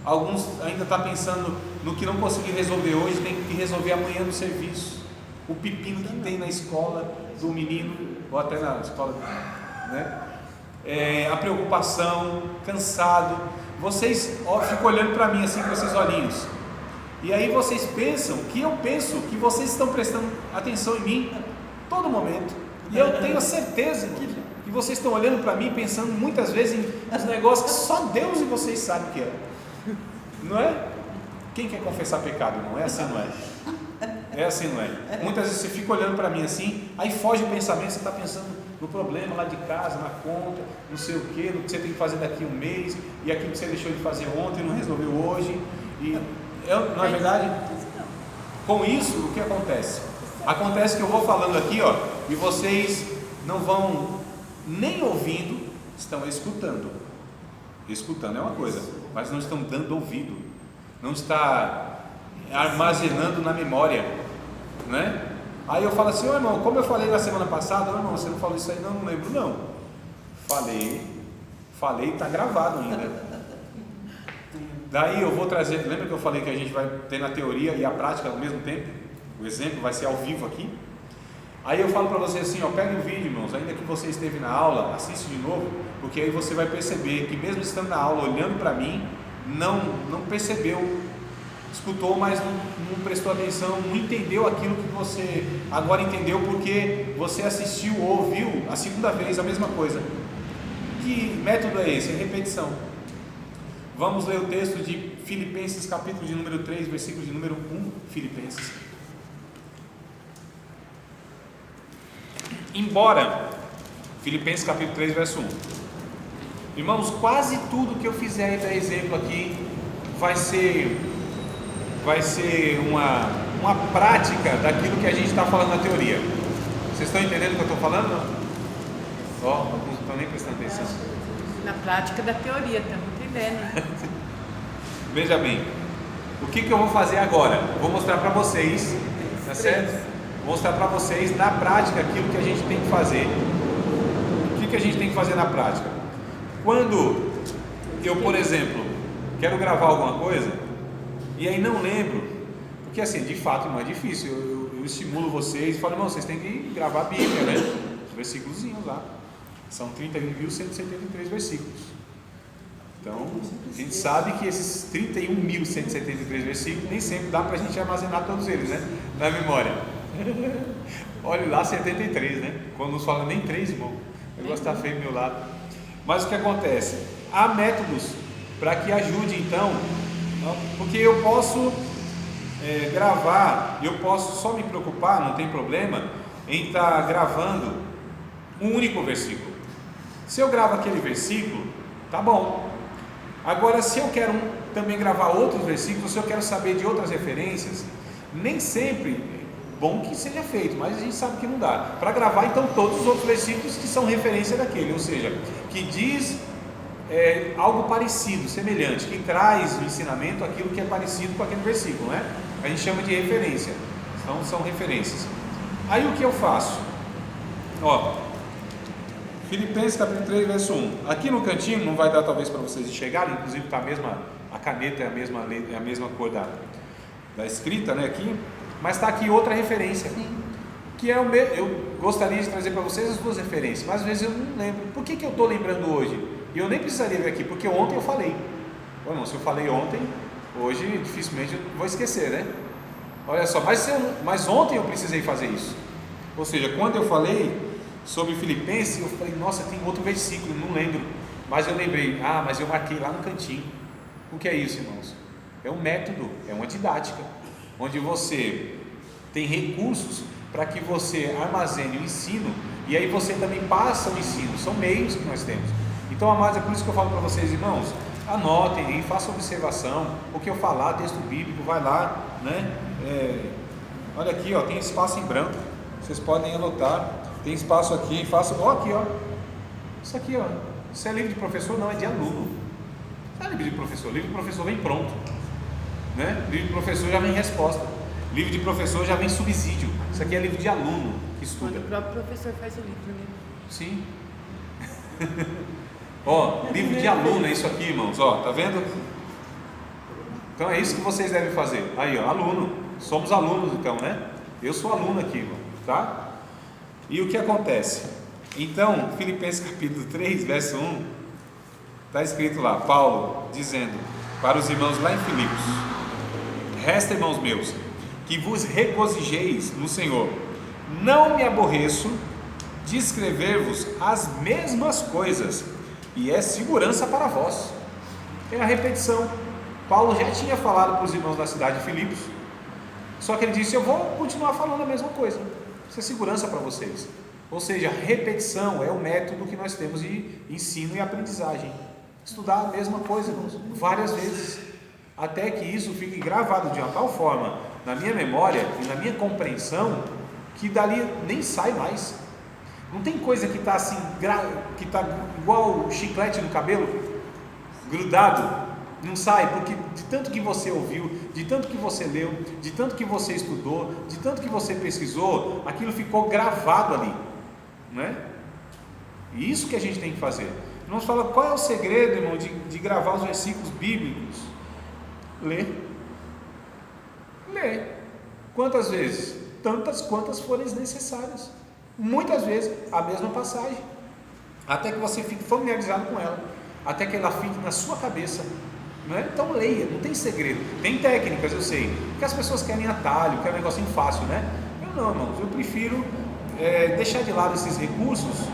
alguns ainda estão pensando no que não conseguiram resolver hoje, tem que resolver amanhã no serviço, o pepino que tem na escola do menino, ou até na escola, né? A preocupação, cansado, vocês ficam olhando para mim assim com esses olhinhos, e aí vocês pensam que eu penso que vocês estão prestando atenção em mim todo momento, e eu tenho a certeza que vocês estão olhando para mim pensando muitas vezes em uns negócios que só Deus e vocês sabem o que é, não é? Quem quer confessar pecado, não é assim, não é? É assim, não é? Muitas vezes você fica olhando para mim assim, aí foge o pensamento, você está pensando no problema lá de casa, na conta, não sei o que, no que você tem que fazer daqui a um mês, e aquilo que você deixou de fazer ontem, não resolveu hoje, e não é verdade? Com isso, o que acontece? Acontece que eu vou falando aqui, ó, e vocês não vão nem ouvindo, estão escutando. Escutando é uma coisa, mas não estão dando ouvido, não está armazenando na memória, né? Aí eu falo assim, ô irmão, como eu falei na semana passada, ô irmão, você não falou isso aí? Não lembro não. Falei, está gravado ainda. Daí eu vou trazer, lembra que eu falei que a gente vai ter na teoria e a prática ao mesmo tempo? O exemplo vai ser ao vivo aqui. Aí eu falo para você assim, ó, pegue o vídeo, irmãos, ainda que você esteve na aula, assiste de novo, porque aí você vai perceber que mesmo estando na aula, olhando para mim, não percebeu, escutou, mas não prestou atenção, não entendeu aquilo que você agora entendeu, porque você assistiu ou ouviu a segunda vez a mesma coisa. Que método é esse? É repetição. Vamos ler o texto de Filipenses, capítulo de número 3, versículo de número 1, Filipenses. Embora, Filipenses capítulo 3, verso 1. Irmãos, quase tudo que eu fizer e dar exemplo aqui vai ser vai ser uma prática daquilo que a gente está falando na teoria. Vocês estão entendendo o que eu estou falando? Não? Ó, alguns não estão nem prestando atenção. Na prática da teoria, estamos entendendo. Veja bem, o que eu vou fazer agora? Vou mostrar para vocês, tá certo? Vou mostrar para vocês na prática aquilo que a gente tem que fazer. O que a gente tem que fazer na prática? Quando eu, por exemplo, quero gravar alguma coisa e aí não lembro, porque assim, de fato não é difícil, eu estimulo vocês e falo, não, vocês têm que gravar a Bíblia, né? Os versículozinhos lá, são 31.173 versículos. Então, a gente sabe que esses 31.173 versículos nem sempre dá para a gente armazenar todos eles, né? Na memória. Olha lá, 73, né? Quando nos fala nem 3, irmão, o negócio está feio do meu lado. Mas o que acontece? Há métodos para que ajude, então, porque eu posso gravar, eu posso só me preocupar, não tem problema, em estar gravando um único versículo. Se eu gravo aquele versículo, tá bom. Agora, se eu quero também gravar outros versículos, se eu quero saber de outras referências, nem sempre bom que seja feito, mas a gente sabe que não dá. Para gravar, então, todos os outros versículos que são referência daquele, ou seja, que diz algo parecido, semelhante, que traz o ensinamento aquilo que é parecido com aquele versículo, né? A gente chama de referência, então são referências. Aí o que eu faço? Ó, Filipenses capítulo 3, verso 1. Aqui no cantinho, não vai dar talvez para vocês enxergarem, inclusive está a caneta é a mesma cor da escrita, né, aqui, mas está aqui outra referência, que é eu gostaria de trazer para vocês as duas referências, mas às vezes eu não lembro. Por que eu estou lembrando hoje? E eu nem precisaria vir aqui, porque ontem eu falei. Bom, não, se eu falei ontem, hoje dificilmente eu vou esquecer, né? Olha só, mas ontem eu precisei fazer isso. Ou seja, quando eu falei sobre Filipenses, eu falei, nossa, tem outro versículo, não lembro, mas eu lembrei, mas eu marquei lá no cantinho. O que é isso, irmãos? É um método, é uma didática, onde você tem recursos para que você armazene o ensino, e aí você também passa o ensino, são meios que nós temos. Então, amados, é por isso que eu falo para vocês, irmãos, anotem aí, façam observação, o que eu falar, texto bíblico, vai lá, né? Olha aqui, ó, tem espaço em branco, vocês podem anotar. Tem espaço aqui, aqui, ó. Isso aqui, ó. Isso é livro de professor, não, é de aluno. Não é livro de professor, livro de professor vem pronto, né? Livro de professor já vem resposta. Livro de professor já vem subsídio. Isso aqui é livro de aluno que estuda. Quando o próprio professor faz o livro, né? Sim. Ó, livro de aluno é isso aqui, irmãos, ó, tá vendo? Então é isso que vocês devem fazer. Aí, ó, aluno. Somos alunos, então, né? Eu sou aluno aqui, irmão, tá? E o que acontece? Então, Filipenses capítulo 3, verso 1, está escrito lá, Paulo dizendo para os irmãos lá em Filipos: resta, irmãos meus, que vos regozijeis no Senhor. Não me aborreço de escrever-vos as mesmas coisas, e é segurança para vós. É a repetição. Paulo já tinha falado para os irmãos da cidade de Filipos, só que ele disse, eu vou continuar falando a mesma coisa. Isso é segurança para vocês. Ou seja, repetição é o método que nós temos de ensino e aprendizagem. Estudar a mesma coisa, irmãos, várias vezes, até que isso fique gravado de uma tal forma na minha memória e na minha compreensão, que dali nem sai mais. Não tem coisa que está assim, que está igual chiclete no cabelo, grudado, não sai, porque de tanto que você ouviu, de tanto que você leu, de tanto que você estudou, de tanto que você pesquisou, aquilo ficou gravado ali, não é? E isso que a gente tem que fazer. Nós falamos, qual é o segredo, irmão, de gravar os versículos bíblicos? Ler. Ler. Quantas vezes? Tantas quantas forem necessárias. Muitas vezes a mesma passagem, até que você fique familiarizado com ela, até que ela fique na sua cabeça. Não é? Então leia, não tem segredo. Tem técnicas, eu sei, porque as pessoas querem atalho, querem um negocinho fácil, né? Eu não, irmãos, eu prefiro deixar de lado esses recursos,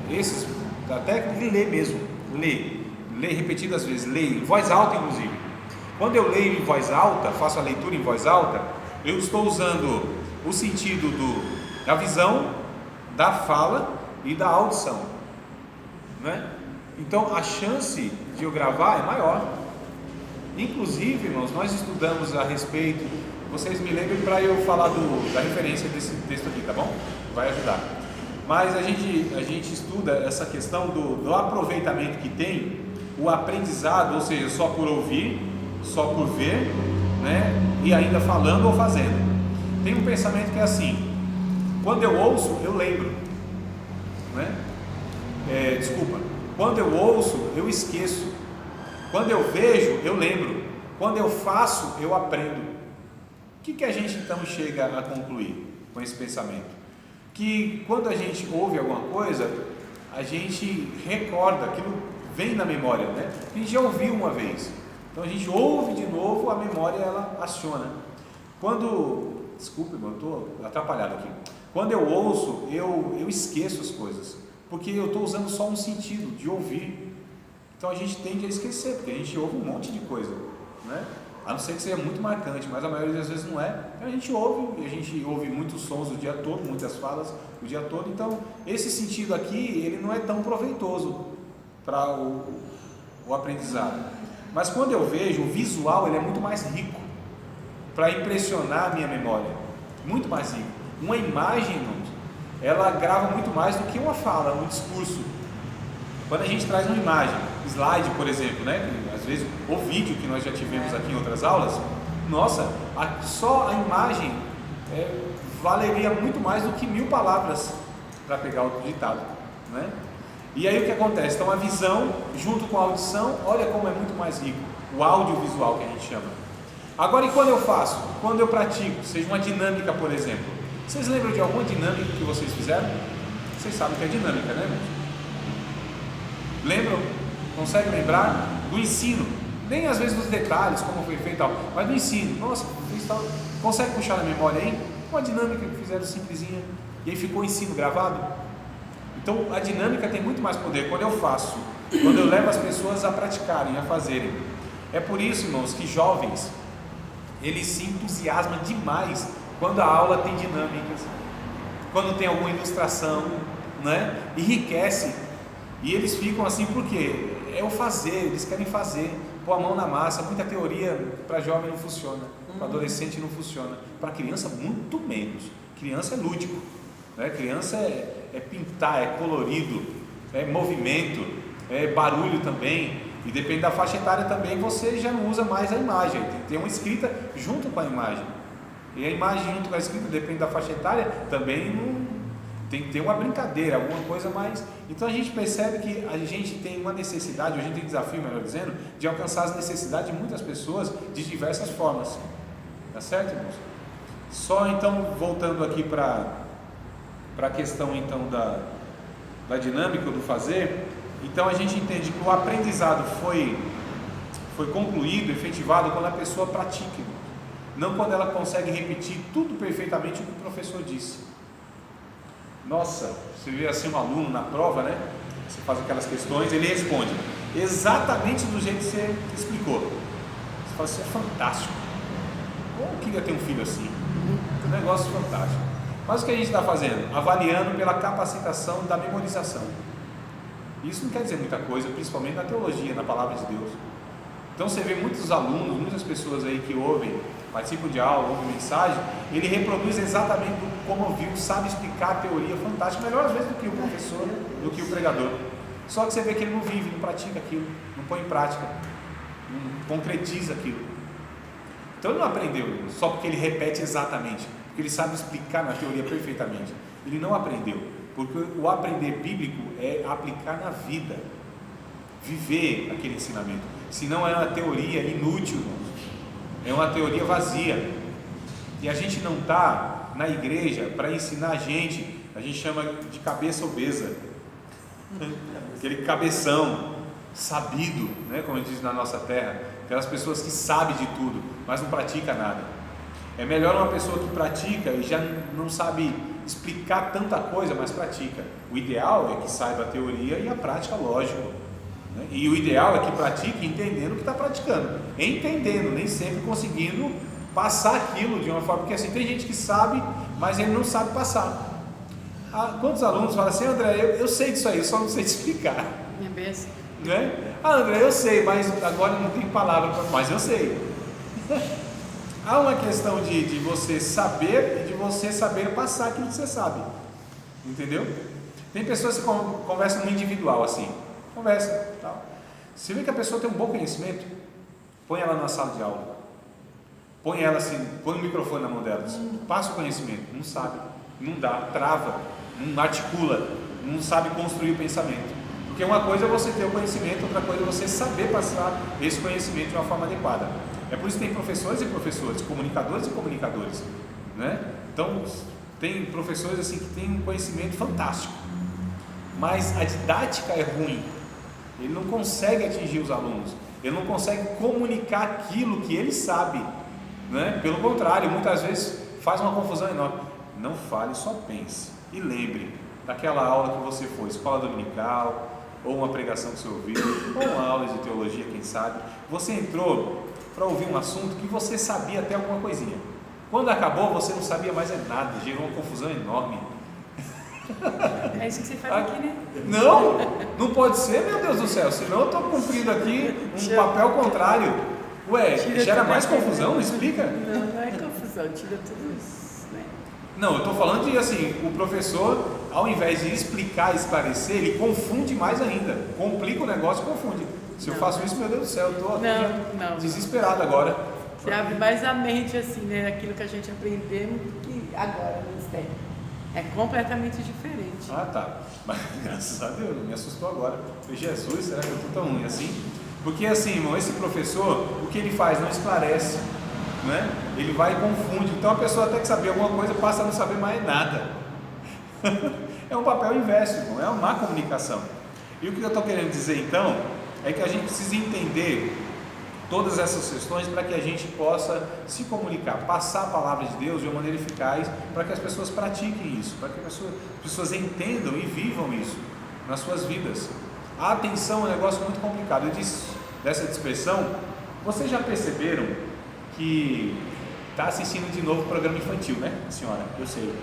esses da técnica, e ler mesmo. Ler repetidas vezes, ler em voz alta, inclusive. Quando eu leio em voz alta, faço a leitura em voz alta, eu estou usando o sentido da visão, da fala e da audição, não é? Então a chance de eu gravar é maior. Inclusive, irmãos, nós estudamos a respeito, vocês me lembrem para eu falar da referência desse texto aqui, tá bom? Vai ajudar. Mas a gente estuda essa questão do aproveitamento que tem o aprendizado, ou seja, só por ouvir, só por ver, né? E ainda falando ou fazendo. Tem um pensamento que é assim: quando eu ouço, eu lembro, né? Quando eu ouço, eu esqueço. Quando eu vejo, eu lembro. Quando eu faço, eu aprendo. O que a gente então chega a concluir com esse pensamento? Que quando a gente ouve alguma coisa, a gente recorda, aquilo vem na memória, né? A gente já ouviu uma vez, então a gente ouve de novo, a memória ela aciona. Desculpe, eu estou atrapalhado aqui. Quando eu ouço, eu esqueço as coisas, porque eu estou usando só um sentido de ouvir. Então a gente tende a esquecer, porque a gente ouve um monte de coisa, né? A não ser que seja muito marcante, mas a maioria das vezes não é. Então a gente ouve muitos sons o dia todo, muitas falas o dia todo. Então esse sentido aqui, ele não é tão proveitoso para o aprendizado. Mas quando eu vejo, o visual ele é muito mais rico para impressionar a minha memória, muito mais rico. Uma imagem, irmãos, ela grava muito mais do que uma fala, um discurso. Quando a gente traz uma imagem, slide, por exemplo, né? Às vezes o vídeo que nós já tivemos aqui em outras aulas, nossa, só a imagem valeria muito mais do que 1000 palavras para pegar o ditado, né? E aí o que acontece? Então a visão junto com a audição, olha como é muito mais rico, o audiovisual que a gente chama. Agora, e quando eu faço? Quando eu pratico, seja uma dinâmica, por exemplo. Vocês lembram de alguma dinâmica que vocês fizeram? Vocês sabem que é dinâmica, né, irmãos? Lembram? Conseguem lembrar? Do ensino, nem às vezes dos detalhes, como foi feito, mas do ensino. Nossa, consegue puxar na memória aí? Uma dinâmica que fizeram simplesinha, e aí ficou o ensino gravado. Então a dinâmica tem muito mais poder quando eu faço, quando eu levo as pessoas a praticarem, a fazerem. É por isso, irmãos, que jovens, eles se entusiasmam demais quando a aula tem dinâmicas, quando tem alguma ilustração, né? Enriquece. E eles ficam assim porque é o fazer, eles querem fazer, pôr a mão na massa. Muita teoria para jovem não funciona, para adolescente não funciona, para criança muito menos. Criança é lúdico, né? Criança é pintar, é colorido, é movimento, é barulho também. E depende da faixa etária também, você já não usa mais a imagem, tem que ter uma escrita junto com a imagem. E a imagem junto com a escrita, depende da faixa etária, também não tem que ter uma brincadeira, alguma coisa mais. Então a gente percebe que a gente tem uma necessidade, a gente tem desafio, melhor dizendo, de alcançar as necessidades de muitas pessoas de diversas formas. Tá certo, irmãos? Só então, voltando aqui para a questão então da dinâmica do fazer, então a gente entende que o aprendizado foi concluído, efetivado quando a pessoa pratica, irmãos. Não quando ela consegue repetir tudo perfeitamente o que o professor disse. Nossa, você vê assim um aluno na prova, né? Você faz aquelas questões, ele responde exatamente do jeito que você explicou. Você fala, isso é fantástico. Eu queria ter um filho assim. Um negócio fantástico. Mas o que a gente está fazendo? Avaliando pela capacitação da memorização. Isso não quer dizer muita coisa, principalmente na teologia, na palavra de Deus. Então você vê muitos alunos, muitas pessoas aí que ouvem, participam de aula, ouvem mensagem, ele reproduz exatamente como ouviu, sabe explicar a teoria fantástica, melhor às vezes do que o professor, do que o pregador. Só que você vê que ele não vive, não pratica aquilo, não põe em prática, não concretiza aquilo. Então ele não aprendeu só porque ele repete exatamente, porque ele sabe explicar na teoria perfeitamente. Ele não aprendeu, porque o aprender bíblico é aplicar na vida, viver aquele ensinamento. Senão é uma teoria inútil, é uma teoria vazia. E a gente não está na igreja para ensinar a gente chama de cabeça obesa, aquele cabeção sabido, né, como a gente diz na nossa terra, aquelas pessoas que sabem de tudo, mas não pratica nada. É melhor uma pessoa que pratica e já não sabe explicar tanta coisa, mas pratica. O ideal é que saiba a teoria e a prática, lógico, né? E o ideal é que pratique entendendo o que está praticando, entendendo, nem sempre conseguindo passar aquilo de uma forma, porque assim, tem gente que sabe, mas ele não sabe passar. Quantos alunos falam assim, André, eu sei disso aí, só não sei te explicar. É bem assim. Né? Ah, André, eu sei, mas agora não tem palavra para. Mas eu sei. Há uma questão de você saber e de você saber passar aquilo que você sabe. Entendeu? Tem pessoas que conversam no individual assim. Conversa, tal. Se vê que a pessoa tem um bom conhecimento, põe ela na sala de aula. Põe ela assim, põe o microfone na mão dela. Passa o conhecimento. Não sabe, não dá, trava, não articula, não sabe construir o pensamento. Porque uma coisa é você ter o conhecimento, outra coisa é você saber passar esse conhecimento de uma forma adequada. É por isso que tem professores e professores, comunicadores e comunicadores, né? Então, tem professores assim que têm um conhecimento fantástico, mas a didática é ruim. Ele não consegue atingir os alunos, ele não consegue comunicar aquilo que ele sabe, né? Pelo contrário, muitas vezes faz uma confusão enorme. Não fale, só pense. E lembre daquela aula que você foi, escola dominical, ou uma pregação que você ouviu, ou uma aula de teologia, quem sabe. Você entrou para ouvir um assunto que você sabia até alguma coisinha. Quando acabou, você não sabia mais nada, gerou uma confusão enorme. É isso que você faz aqui, né? Não, não pode ser, meu Deus do céu, senão eu estou cumprindo aqui um papel contrário. Ué, gera mais confusão? Explica? Não é confusão, tira tudo isso, né? Não, eu estou falando de assim, o professor, ao invés de explicar, esclarecer, ele confunde mais ainda, complica o negócio e confunde. Se eu faço isso, meu Deus do céu, eu estou desesperado agora. Você abre mais a mente assim, né? Aquilo que a gente aprendeu do que agora no ministério. É completamente diferente. Ah, tá. Mas graças a Deus, me assustou agora. Falei, Jesus, será que eu estou tão ruim assim? Porque assim, irmão, esse professor, o que ele faz? Não esclarece, né? Ele vai e confunde. Então a pessoa até que sabia alguma coisa passa a não saber mais nada. É um papel inverso, irmão. É uma má comunicação. E o que eu estou querendo dizer então é que a gente precisa entender todas essas questões para que a gente possa se comunicar, passar a palavra de Deus de uma maneira eficaz, para que as pessoas pratiquem isso, para que as pessoas entendam e vivam isso nas suas vidas. A atenção é um negócio muito complicado. Eu disse dessa dispersão. Vocês já perceberam que está assistindo de novo o programa infantil, né, senhora? Eu sei.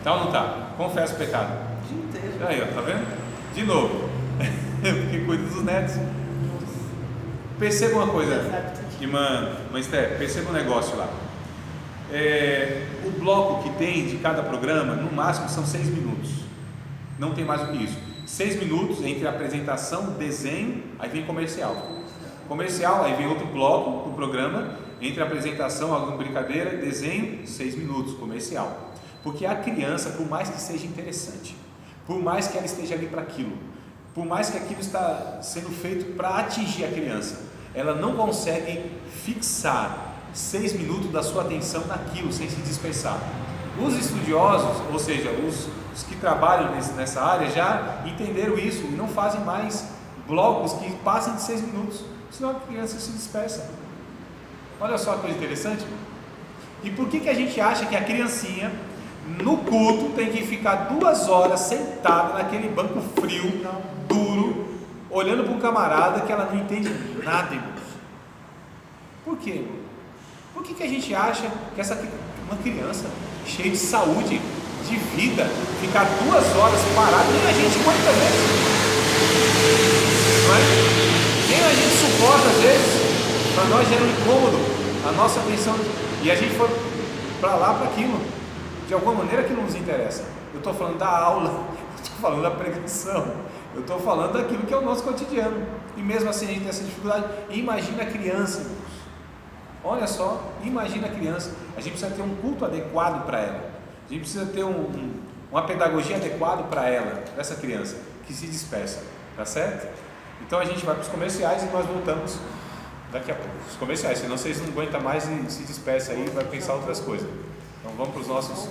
Tá ou não tá? Confessa o pecado. O dia inteiro. Aí, ó, tá vendo? De novo. Porque cuida dos netos. Perceba uma coisa, irmã Esther, perceba um negócio lá. O bloco que tem de cada programa, no máximo são 6 minutos. Não tem mais do que isso. 6 minutos entre apresentação, desenho, aí vem comercial. Comercial, aí vem outro bloco do programa, entre apresentação, alguma brincadeira, desenho, 6 minutos, comercial. Porque a criança, por mais que seja interessante, por mais que ela esteja ali para aquilo, por mais que aquilo está sendo feito para atingir a criança, ela não consegue fixar 6 minutos da sua atenção naquilo, sem se dispersar. Os estudiosos, ou seja, os que trabalham nessa área, já entenderam isso e não fazem mais blocos que passem de 6 minutos, senão a criança se dispersa. Olha só a coisa interessante. E por que a gente acha que a criancinha, no culto, tem que ficar 2 horas sentada naquele banco frio, duro, olhando para um camarada que ela não entende nada, irmãos? Por quê, irmão? Por que a gente acha que uma criança cheia de saúde, de vida, ficar 2 horas parada, nem a gente aguenta vezes, não é? Nem a gente suporta às vezes, para nós gera um incômodo, a nossa atenção, e a gente foi para lá, para aquilo, de alguma maneira que não nos interessa. Eu estou falando da aula, eu estou falando da pregação, eu estou falando daquilo que é o nosso cotidiano, e mesmo assim a gente tem essa dificuldade. Imagina a criança, irmãos. Olha só, imagina a criança. A gente precisa ter um culto adequado para ela, a gente precisa ter uma pedagogia adequada para ela, para essa criança que se dispersa, tá certo? Então a gente vai para os comerciais e nós voltamos daqui a pouco. Os comerciais, senão vocês não aguentam mais e se dispersa aí e vai pensar outras coisas. Então vamos para os nossos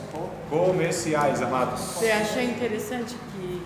comerciais, amados. Você acha interessante que